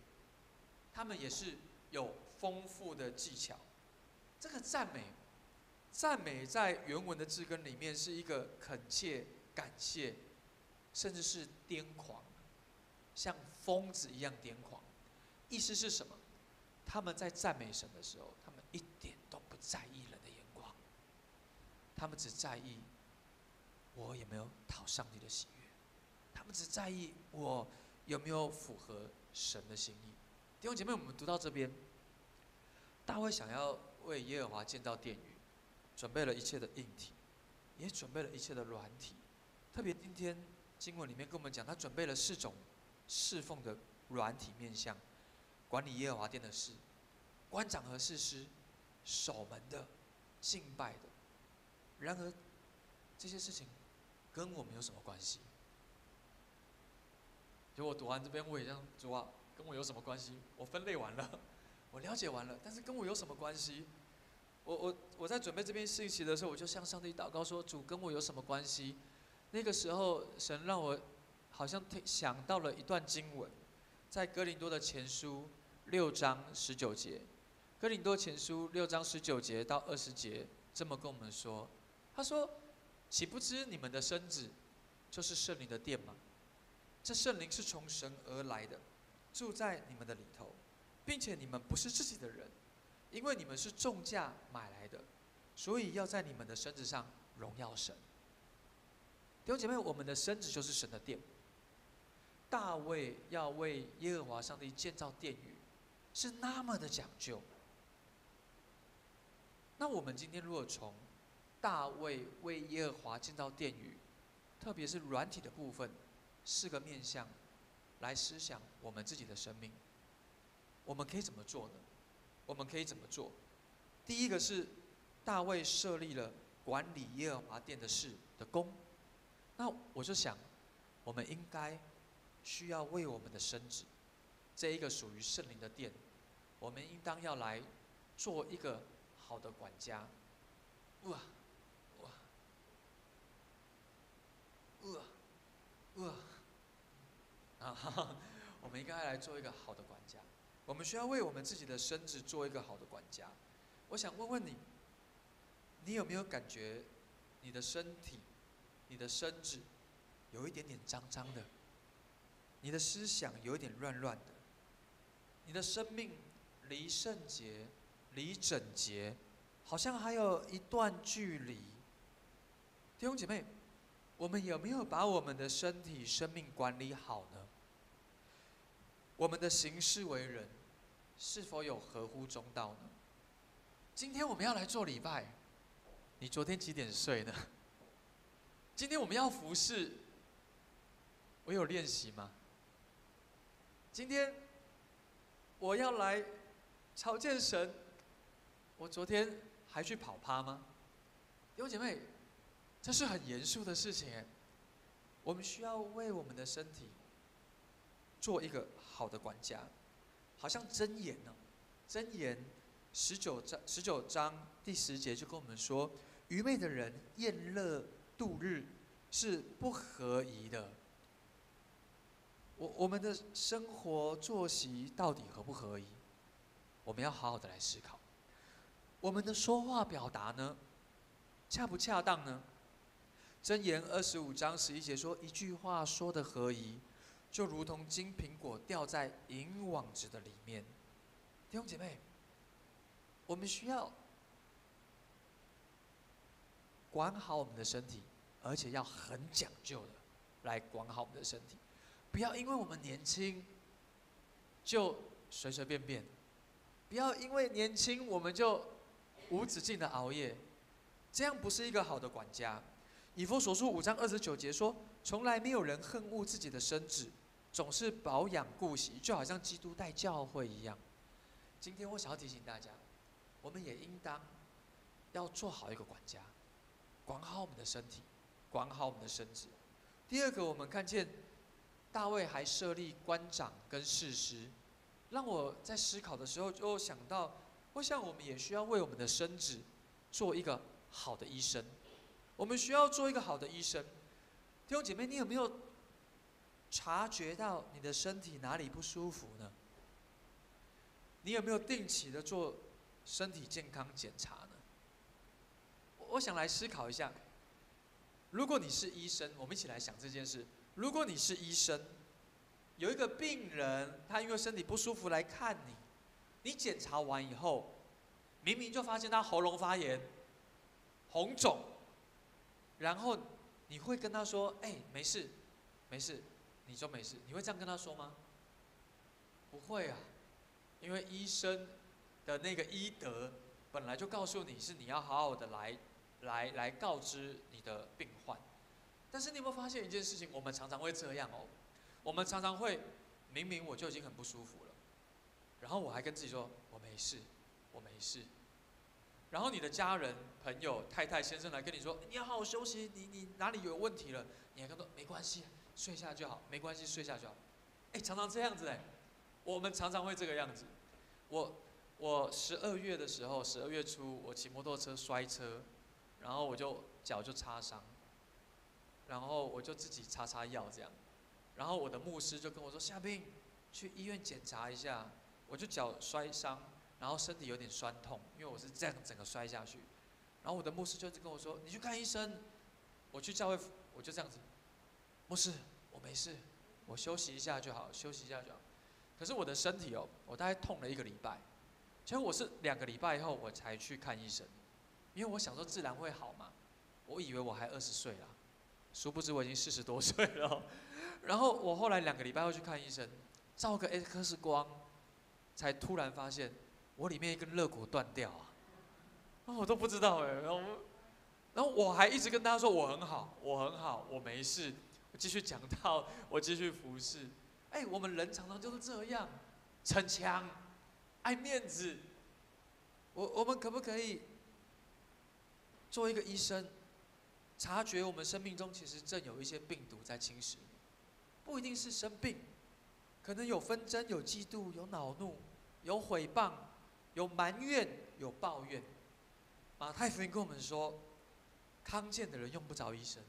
他们也是有丰富的技巧。这个赞美在原文的字根里面是一个恳切、感谢，甚至是癫狂，像疯子一样癫狂。意思是什么？他们在赞美神的时候，他们一点都不在意人的眼光，他们只在意我有没有讨上帝的喜悦，他们只在意我有没有符合神的心意。弟兄姐妹，我们读到这边，大卫想要为耶和华建造殿宇，准备了一切的硬体，也准备了一切的软体。特别今天经文里面跟我们讲，他准备了4种侍奉的软体面向：管理耶和华殿的事、官长和士师、守门的、敬拜的。然而，这些事情跟我们有什么关系？就我读完这边，我也这样，主啊，跟我有什么关系？我分类完了，我了解完了，但是跟我有什么关系？我在准备这篇信息的时候，我就向上帝祷告说：主，跟我有什么关系？那个时候，神让我好像想到了一段经文，在哥林多的前书6章19节，哥林多前书6章19节到20节，这么跟我们说。他说：岂不知你们的身子就是圣灵的殿吗？这圣灵是从神而来的，住在你们的里头，并且你们不是自己的人，因为你们是重价买来的，所以要在你们的身子上荣耀神。弟兄姐妹，我们的身子就是神的殿。大卫要为耶和华上帝建造殿宇，是那么的讲究。那我们今天如果从大卫为耶和华建造殿宇，特别是软体的部分，4个面向来思想我们自己的生命，我们可以怎么做呢？我们可以怎么做？第一个是大卫设立了管理耶和华殿的事的功。那我就想，我们应该需要为我们的身子，这一个属于圣灵的殿，我们应当要来做一个好的管家。我们应该来做一个好的管家。我们需要为我们自己的身子做一个好的管家。我想问问你，你有没有感觉你的身体、你的身子有一点点脏脏的？你的思想有一点乱乱的？你的生命离圣洁、离整洁，好像还有一段距离。弟兄姐妹，我们有没有把我们的身体、生命管理好呢？我们的行事为人，是否有合乎中道呢？今天我们要来做礼拜，你昨天几点睡呢？今天我们要服侍，我有练习吗？今天我要来朝见神，我昨天还去跑趴吗？弟兄姐妹，这是很严肃的事情哎，我们需要为我们的身体做一个好的管家。好像箴言呢，箴言19章第10节就跟我们说，愚昧的人宴乐度日是不合宜的。我们的生活作息到底合不合宜？我们要好好的来思考。我们的说话表达呢，恰不恰当呢？箴言25章11节说，一句话说得合宜，就如同金苹果掉在银网子的里面。弟兄姐妹，我们需要管好我们的身体，而且要很讲究的来管好我们的身体，不要因为我们年轻就随随便便，不要因为年轻我们就无止境的熬夜，这样不是一个好的管家。以弗所书5章29节说，从来没有人恨恶自己的身子，总是保养顾惜，就好像基督带教会一样。今天我想要提醒大家，我们也应当要做好一个管家，管好我们的身体，管好我们的身子。第二个，我们看见大卫还设立官长跟士师，让我在思考的时候就想到，我想我们也需要为我们的身子做一个好的医生。我们需要做一个好的医生。弟兄姐妹，你有没有察觉到你的身体哪里不舒服呢？你有没有定期的做身体健康检查呢？我想来思考一下，如果你是医生，我们一起来想这件事。如果你是医生，有一个病人，他因为身体不舒服来看你，你检查完以后，明明就发现他喉咙发炎、红肿，然后你会跟他说：“没事，没事。”你说没事，你会这样跟他说吗？不会啊，因为医生的那个医德本来就告诉你是你要好好的来告知你的病患。但是你有没有发现一件事情？我们常常会这样哦，我们常常会明明我就已经很不舒服了，然后我还跟自己说我没事，我没事。然后你的家人、朋友、太太、先生来跟你说你要好好休息，你哪里有问题了？你还跟他说没关系，睡下就好，没关系，睡下就好。常常这样子我们常常会这个样子。我12月的时候，12月初我骑摩托车摔车，然后我就脚就擦伤，然后我就自己擦药这样，然后我的牧师就跟我说：“夏斌，去医院检查一下。”我就脚摔伤，然后身体有点酸痛，因为我是这样整个摔下去。然后我的牧师就跟我说：“你去看医生。”我去教会，我就这样子，牧师，我没事，我休息一下就好，休息一下就好。可是我的身体我大概痛了1个礼拜，其实我是2个礼拜以后我才去看医生，因为我想说自然会好嘛，我以为我还20岁啦，殊不知我已经40多岁了。然后我后来2个礼拜后去看医生，照个 X 光，才突然发现我里面一根肋骨断掉啊，我都不知道然后我还一直跟大家说我很好，我很好，我没事，我继续讲道，我继续服侍。我们人常常就是这样，逞强，爱面子。我们可不可以做一个医生，察觉我们生命中其实正有一些病毒在侵蚀你，不一定是生病，可能有纷争、有嫉妒、有恼怒、有毁谤、有埋怨、有抱怨。马太福音跟我们说，康健的人用不着医生，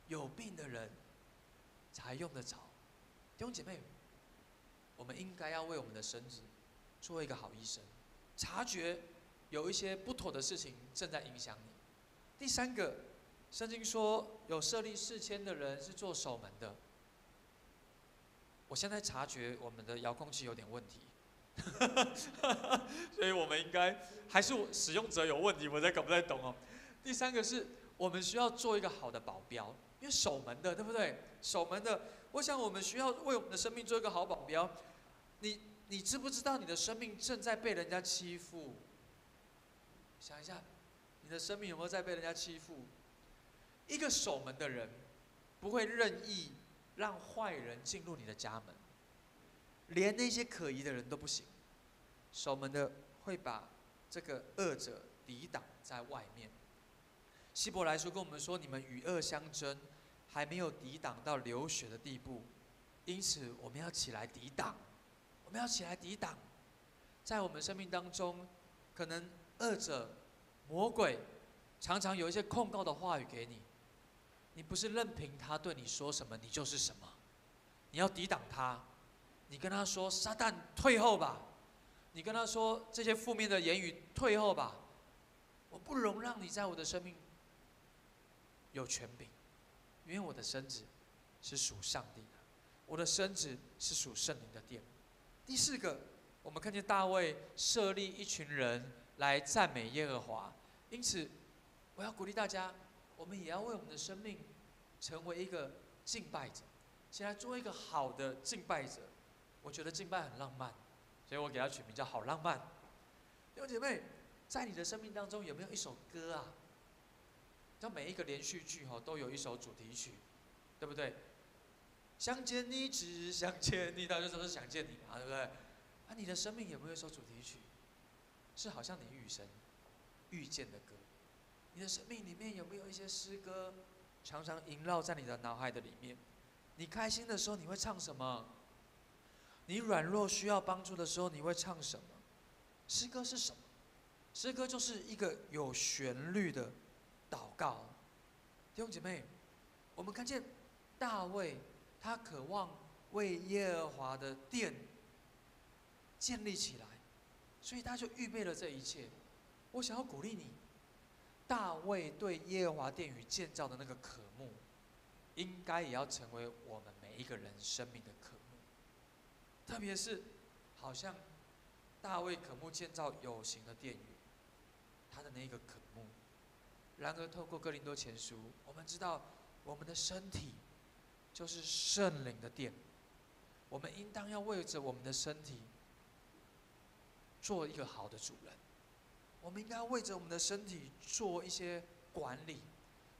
有病的人才用得着。弟兄姐妹，我们应该要为我们的身子做一个好医生，察觉有一些不妥的事情正在影响你，第三个，圣经说有设立4000的人是做守门的。我现在察觉我们的遥控器有点问题，所以我们应该还是使用者有问题，我搞不太懂哦。第三个是我们需要做一个好的保镖，因为守门的，对不对？守门的，我想我们需要为我们的生命做一个好保镖。你知不知道你的生命正在被人家欺负？想一下，你的生命有没有在被人家欺负？一个守门的人不会任意让坏人进入你的家门，连那些可疑的人都不行。守门的会把这个恶者抵挡在外面。希伯来书跟我们说，你们与恶相争，还没有抵挡到流血的地步，因此我们要起来抵挡。我们要起来抵挡，在我们生命当中，可能恶者、魔鬼常常有一些控告的话语给你，你不是任凭他对你说什么，你就是什么，你要抵挡他。你跟他说：“撒旦，退后吧！”你跟他说这些负面的言语，退后吧！我不容让你在我的生命有权柄，因为我的身子是属上帝的，我的身子是属圣灵的殿。第四个，我们看见大卫设立一群人来赞美耶和华，因此我要鼓励大家，我们也要为我们的生命成为一个敬拜者，起来做一个好的敬拜者。我觉得敬拜很浪漫，所以我给它取名叫好浪漫。弟兄姐妹，在你的生命当中有没有一首歌啊？你知道每一个连续剧都有一首主题曲，对不对？想见你，只想见你，大家都是想见你嘛，对不对？啊，你的生命有没有一首主题曲，是好像你与神遇见的歌？你的生命里面有没有一些诗歌，常常萦绕在你的脑海的里面？你开心的时候你会唱什么？你软弱需要帮助的时候你会唱什么？诗歌是什么？诗歌就是一个有旋律的祷告。弟兄姐妹，我们看见大卫，他渴望为耶和华的殿建立起来，所以他就预备了这一切。我想要鼓励你，大卫对耶和华殿宇建造的那个渴慕，应该也要成为我们每一个人生命的渴慕。特别是，好像大卫渴慕建造有形的殿宇，他的那个渴慕。然而，透过哥林多前书，我们知道我们的身体就是圣灵的殿，我们应当要为着我们的身体做一个好的主人。我们应该要为着我们的身体做一些管理，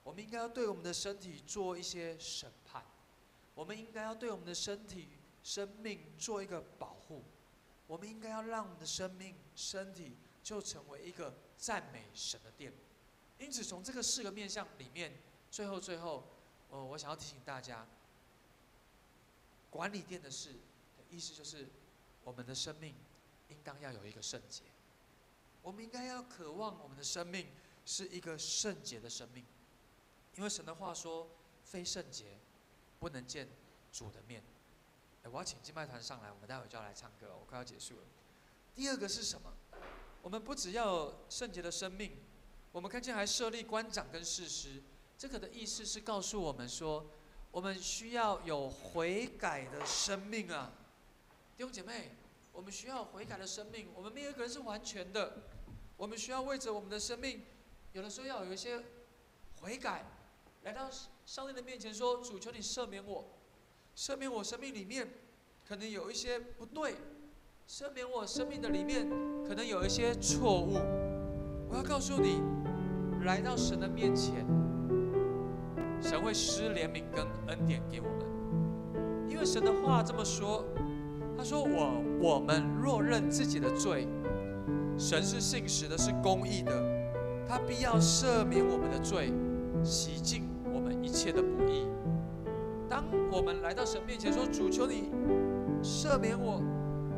我们应该要对我们的身体做一些审判，我们应该要对我们的身体、生命做一个保护，我们应该要让我们的生命、身体就成为一个赞美神的殿。因此，从这个4个面向里面，最后，我想要提醒大家，管理殿的事的意思就是，我们的生命应当要有一个圣洁。我们应该要渴望我们的生命是一个圣洁的生命，因为神的话说，非圣洁不能见主的面。我要请敬拜团上来，我们待会就要来唱歌，我快要结束了。第二个是什么？我们不只要有圣洁的生命，我们看见还设立官长跟士师。这个的意思是告诉我们说，我们需要有悔改的生命啊，弟兄姐妹，我们需要悔改的生命。我们没有一个人是完全的，我们需要为着我们的生命，有的时候要有一些悔改，来到上帝的面前说：“主，求你赦免我，赦免我生命里面可能有一些不对，赦免我生命的里面可能有一些错误。”我要告诉你，来到神的面前，神会施怜悯跟恩典给我们，因为神的话这么说，他说：“我们若认自己的罪，神是信实的，是公义的，他必要赦免我们的罪，洗净我们一切的不义。”当我们来到神面前说：“主，求你赦免我，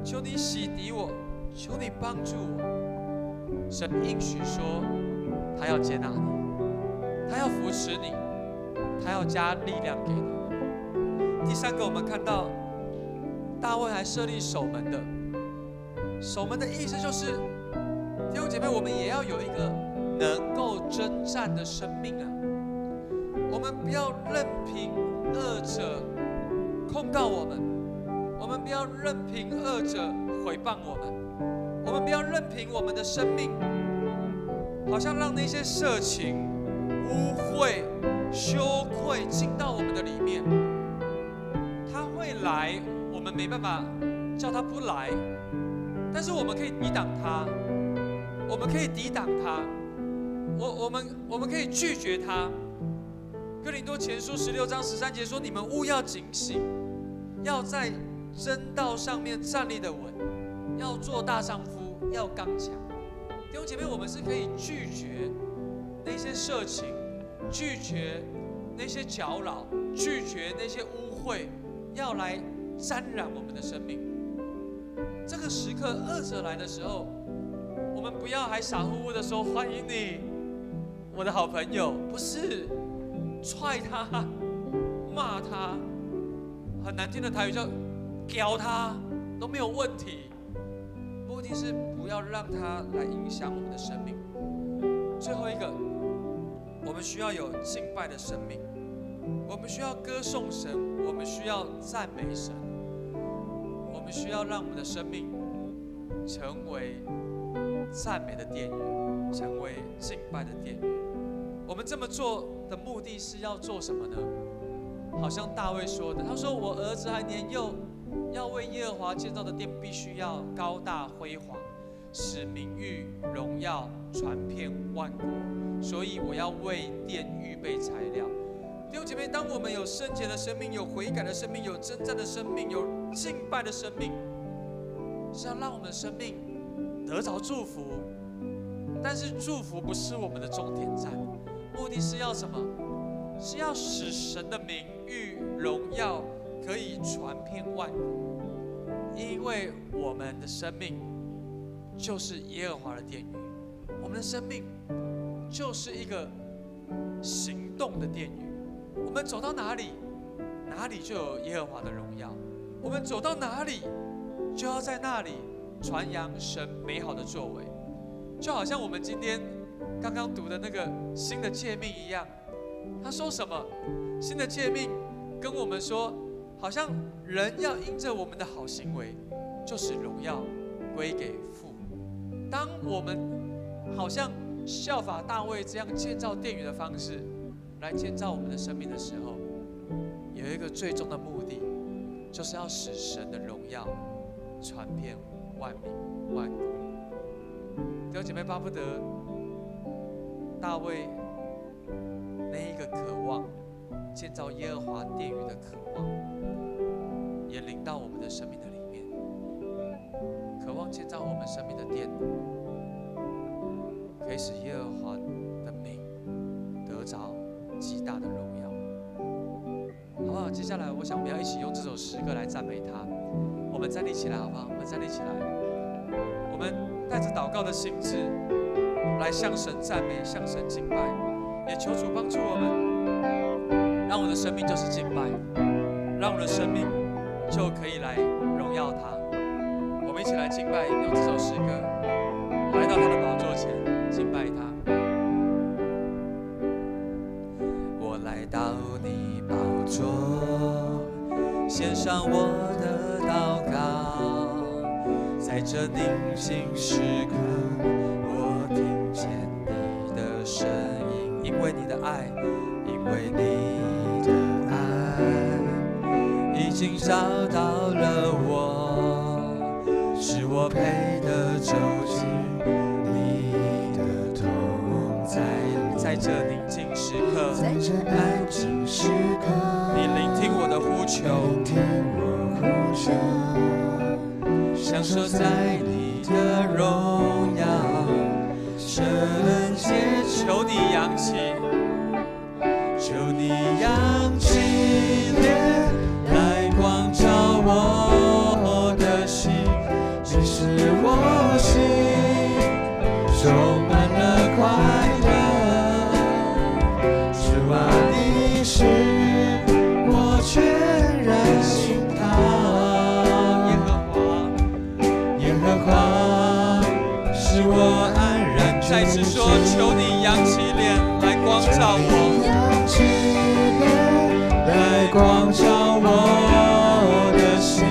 求你洗涤我，求你帮助我。”神应许说，他要接纳你，他要扶持你，他要加力量给你。第三个，我们看到大卫还设立守门的。守门的意思就是，弟兄姐妹，我们也要有一个能够征战的生命啊！我们不要任凭恶者控告我们，我们不要任凭恶者毁谤我们，我们不要任凭我们的生命，好像让那些色情、污秽、羞愧进到我们的里面。他会来，我们没办法叫他不来，但是我们可以抵挡他，我们可以抵挡他，我们可以拒绝他。哥林多前书16章13节说：“你们务要警醒，要在真道上面站立得稳，要做大丈夫，要刚强。”弟兄姐妹，我们是可以拒绝那些色情，拒绝那些搅扰，拒绝那些污秽，要来沾染我们的生命。这个时刻恶者来的时候，我们不要还傻乎乎的说欢迎你，我的好朋友，不是踹他、骂他，很难听的台语叫屌他都没有问题。目的是不要让他来影响我们的生命。最后一个，我们需要有敬拜的生命，我们需要歌颂神，我们需要赞美神，我们需要让我们的生命成为赞美的殿宇，成为敬拜的殿宇。我们这么做的目的是要做什么呢？好像大卫说的，他说：“我儿子还年幼，要为耶和华建造的殿必须要高大辉煌，使名誉荣耀传遍万国。所以我要为殿预备材料。”弟兄姐妹，当我们有圣洁的生命，有悔改的生命，有征战的生命，有敬拜的生命，是要让我们的生命得着祝福。但是祝福不是我们的终点站，目的是要什么？是要使神的名誉荣耀可以传遍万国，因为我们的生命就是耶和华的殿宇，我们的生命就是一个行动的殿宇。我们走到哪里，哪里就有耶和华的荣耀；我们走到哪里，就要在那里传扬神美好的作为。就好像我们今天刚刚读的那个新的诫命一样，他说什么？新的诫命跟我们说，好像人要因着我们的好行为，就使荣耀归给父。当我们好像效法大卫这样建造殿宇的方式来建造我们的生命的时候，有一个最终的目的，就是要使神的荣耀传遍万民万国。弟兄姐妹，巴不得大卫那一个渴望建造耶和华殿宇的渴望，也临到我们的生命的里面。渴望建造我们生命的殿，可以使耶和华的名得着极大的荣耀，好不好？接下来，我想我们要一起用这首诗歌来赞美他。我们站立起来，好不好？我们站立起来，我们带着祷告的心志来向神赞美，向神敬拜，也求主帮助我们，让我的生命就是敬拜，让我的生命就可以来荣耀他。我们一起来敬拜，用这首诗歌来到他的宝座前敬拜他。我来到你宝座，献上我的祷告，在这宁静时刻，我听见你的声音，因为你的爱，因为你的爱已经找到了我，使我配得走进你的同在。在这宁静时刻，在这安静时刻，你聆听我的呼求，聆听我呼求，享受在你的荣耀，圣洁，求你扬起，求你扬起脸来光照我的心，你使我心充满了快乐。主啊，你是我全然信靠。耶和华是我安然。再次说，求你照我，扬起脸来光照我的心，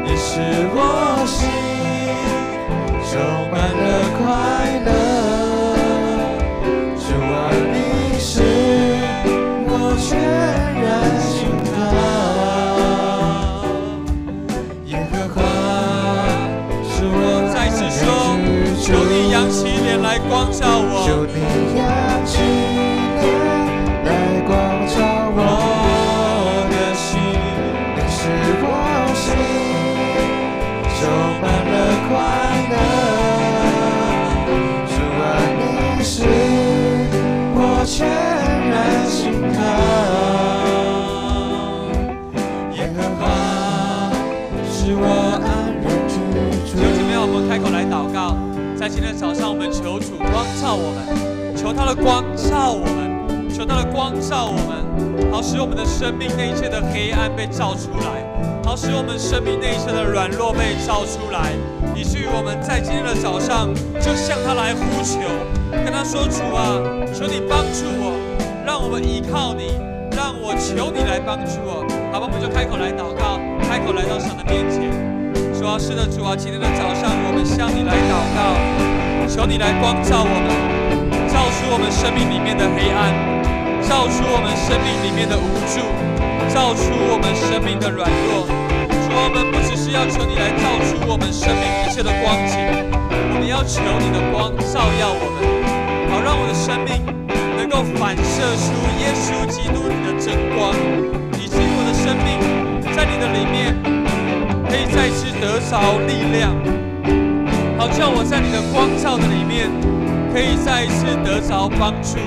你是我心充满了快乐。主啊，你是我全然心靠。耶和华是我再次说，求你扬起脸来光照我，求你扬起脸来光照我的心，你是我心充满了快乐。主啊，你是我全然心靠。耶和华是我安然居住。弟兄姐妹，我们开口来祷告。在今天的早上，我们求主光照我们，求他的光照我们，求他的光照我们，好使我们的生命那一切的黑暗被照出来，好使我们生命那一切的软弱被照出来，以至于我们在今天的早上就向他来呼求，跟他说：主啊，求你帮助我，让我们依靠你，让我求你来帮助我。好吧，我们就开口来祷告，开口来到神的面前。主啊，是的，主啊，今天的早上我们向你来祷告，求你来光照我们，照出我们生命里面的黑暗，照出我们生命里面的无助，照出我们生命的软弱。主啊，我们不只是要求你来照出我们生命一切的光景，我们要求你的光照耀我们，好让我的生命能够反射出耶稣基督你的真光，以至于我的生命在你的里面可以再次得着力量，好叫我在你的光照的里面可以再一次得着帮助，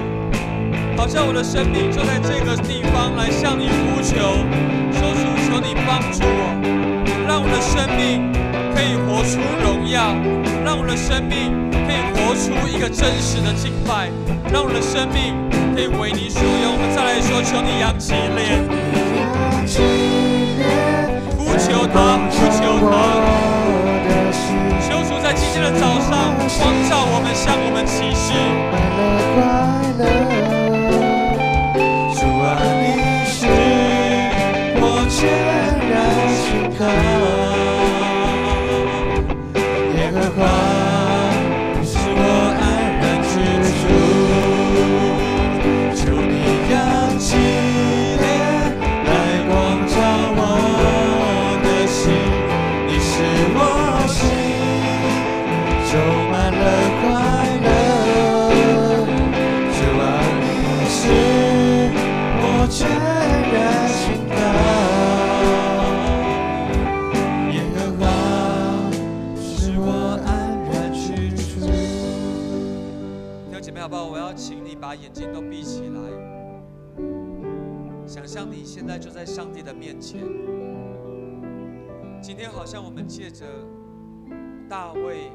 好叫我的生命就在这个地方来向你呼求，说主，求你帮助我，让我的生命可以活出荣耀，让我的生命可以活出一个真实的敬拜，让我的生命可以为你所用。我们再来说，求你扬起脸，呼求他，呼求他，求主在今天的早上光照我们，向我们启示。主啊，你是我全然心靠。耶和华是我安然居住。求你扬起脸来光照我的心，你是我心充满了快乐。主啊，你是我全然心靠。耶和华是我安然居住。弟兄姐妹，好不好？我要请你把眼睛都闭起来，想象你现在就在上帝的面前。今天好像我们借着大卫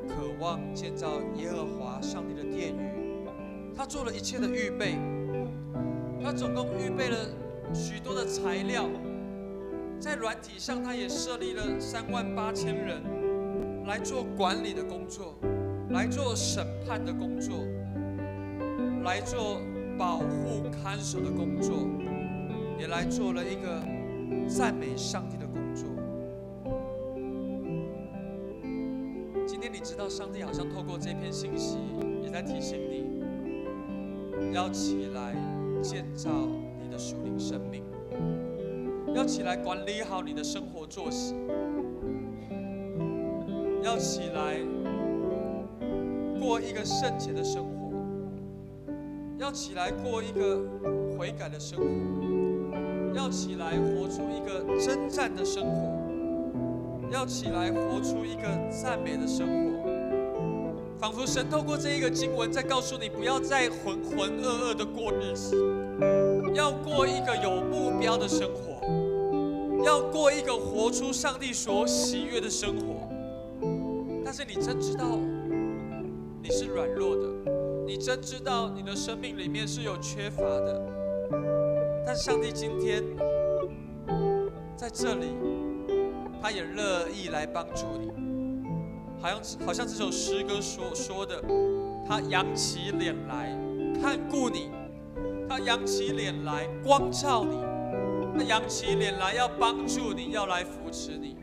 渴望建造耶和华上帝的殿宇，他做了一切的预备，他总共预备了许多的材料，在软体上他也设立了38000人来做管理的工作，来做审判的工作，来做保护看守的工作，也来做了一个赞美上帝的工作。今天你知道上帝好像透过这篇信息也在提醒你，要起来建造你的属灵生命，要起来管理好你的生活作息，要起来过一个圣洁的生活，要起来过一个悔改的生活，要起来活出一个征战的生活，要起来活出一个赞美的生活。仿佛神透过这一个经文在告诉你，不要再浑浑噩噩的过日子，要过一个有目标的生活，要过一个活出上帝所喜悦的生活。但是你真知道你是软弱的，你真知道你的生命里面是有缺乏的，但上帝今天在这里，他也乐意来帮助你，好像这首诗歌所说的，他扬起脸来看顾你，他扬起脸来光照你，他扬起脸来要帮助你，要来扶持你。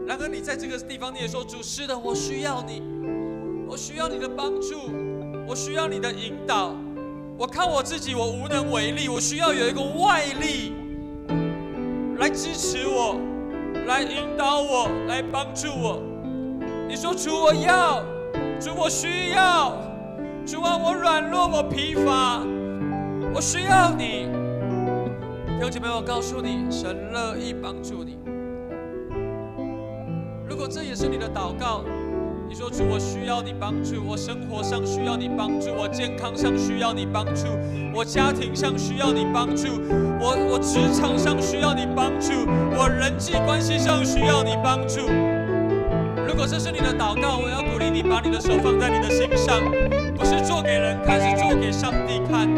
然而你在这个地方，你也说：主，是的，我需要你，我需要你的帮助，我需要你的引导。我看我自己，我无能为力，我需要有一个外力来支持我，来引导我，来帮助我。你说：主，我要，主，我需要，主啊，我软弱，我疲乏，我需要你。弟兄姐妹，我告诉你，神乐意帮助你。如果这也是你的祷告，你说：主，我需要你帮助，我生活上需要你帮助，我健康上需要你帮助，我家庭上需要你帮助，我职场上需要你帮助，我人际关系上需要你帮助。如果这是你的祷告，我要鼓励你把你的手放在你的心上，不是做给人看，是做给上帝看，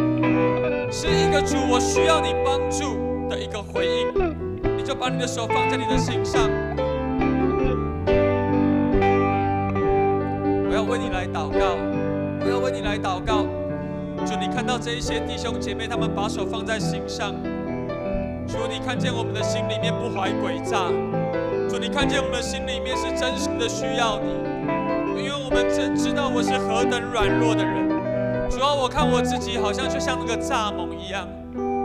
是一个主我需要你帮助的一个回应。你就把你的手放在你的心上。我要为你来祷告，我要为你来祷告。主，你看到这一些弟兄姐妹，他们把手放在心上。主，你看见我们的心里面不怀诡诈。主，你看见我们的心里面是真实的需要你，因为我们真知道我是何等软弱的人。主啊，我看我自己好像就像那个蚱蜢一样，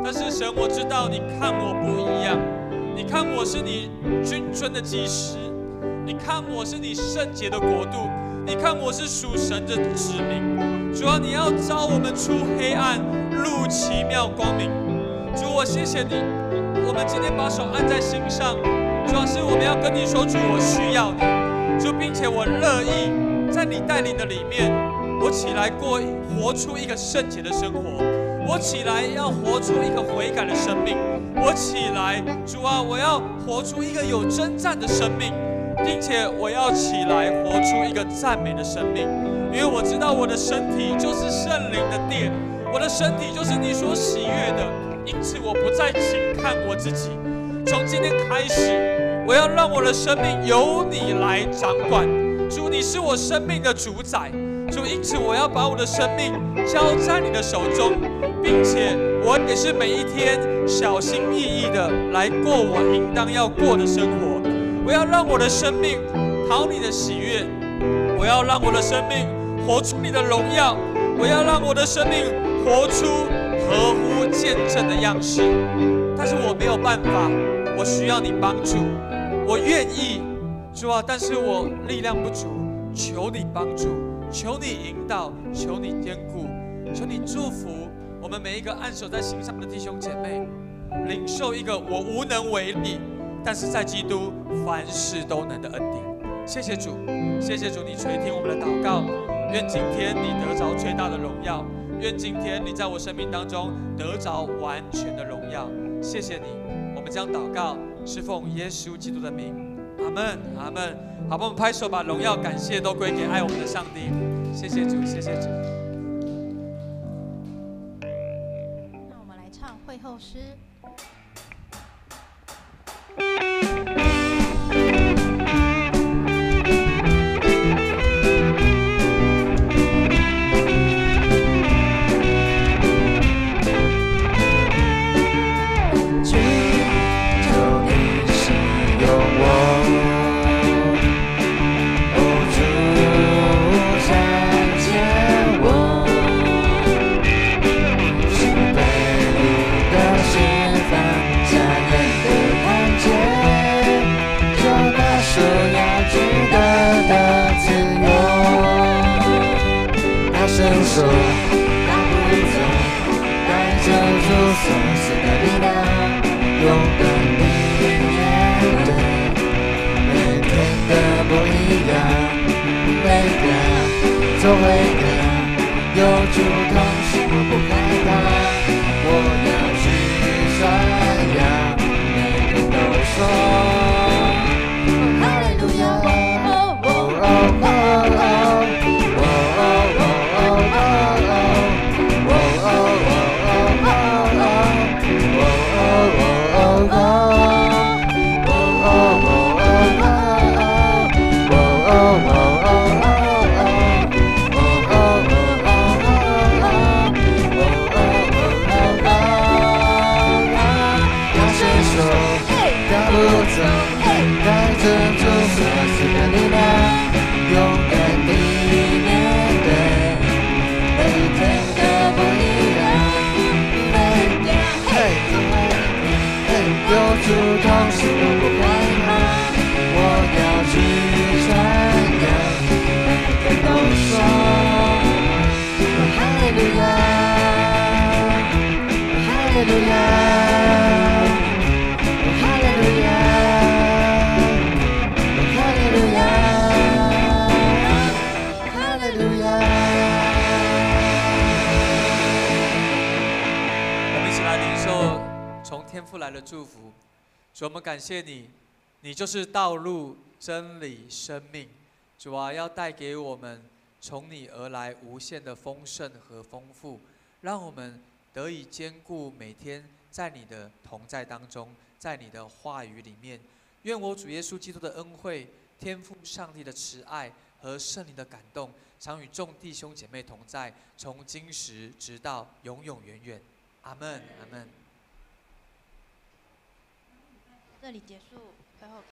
但是神，我知道你看我不一样。你看我是你君尊的祭司，你看我是你圣洁的国度。你看我是属神的子民，主啊，你要召我们出黑暗，入奇妙光明。主，我谢谢你，我们今天把手按在心上，主要是我们要跟你说：主，我需要你，主，并且我乐意在你带领的里面，我起来活出一个圣洁的生活，我起来要活出一个悔改的生命，我起来，主啊，我要活出一个有征战的生命。并且我要起来活出一个赞美的生命，因为我知道我的身体就是圣灵的殿，我的身体就是你所喜悦的，因此我不再轻看我自己。从今天开始，我要让我的生命由你来掌管。主，你是我生命的主宰。主，因此我要把我的生命交在你的手中，并且我也是每一天小心翼翼的来过我应当要过的生活。我要让我的生命讨你的喜悦，我要让我的生命活出你的荣耀，我要让我的生命活出合乎见证的样式。但是我没有办法，我需要你帮助，我愿意，主啊，但是我力量不足，求你帮助，求你引导，求你坚固，求你祝福我们每一个按手在心上的弟兄姐妹，领受一个我无能为力，但是在基督凡事都能的恩典。谢谢主，谢谢主，你垂听我们的祷告。愿今天你得着最大的荣耀，愿今天你在我生命当中得着完全的荣耀。谢谢你，我们将祷告是奉耶稣基督的名，阿们，阿们。好，我们拍手，把荣耀、感谢都归给爱我们的上帝。谢谢主，谢谢主。那我们来唱会后诗。手，大步走，带着主所赐的力量，勇敢地面对每天的不一样，每个做每个有主同行，我不害怕，我要去传扬，每个都说哈利路亚。走，带着主所赐的力量，勇敢地面对每天的不一样。有主同时我不害怕，我要去传扬，每天都说哈利路亚，哈利路亚，哈利路亚，哈利路亚，哈利路亚。我们一起来领受从天父来的祝福。主，我们感谢你，你就是道路、真理、生命。主啊，要带给我们从你而来无限的丰盛和丰富，让我们得以兼顾每天在你的同在当中，在你的话语里面。愿我主耶稣基督的恩惠、天父上帝的慈爱和圣灵的感动，常与众弟兄姐妹同在，从今时直到永永远远。阿门，阿门。这里结束，会后。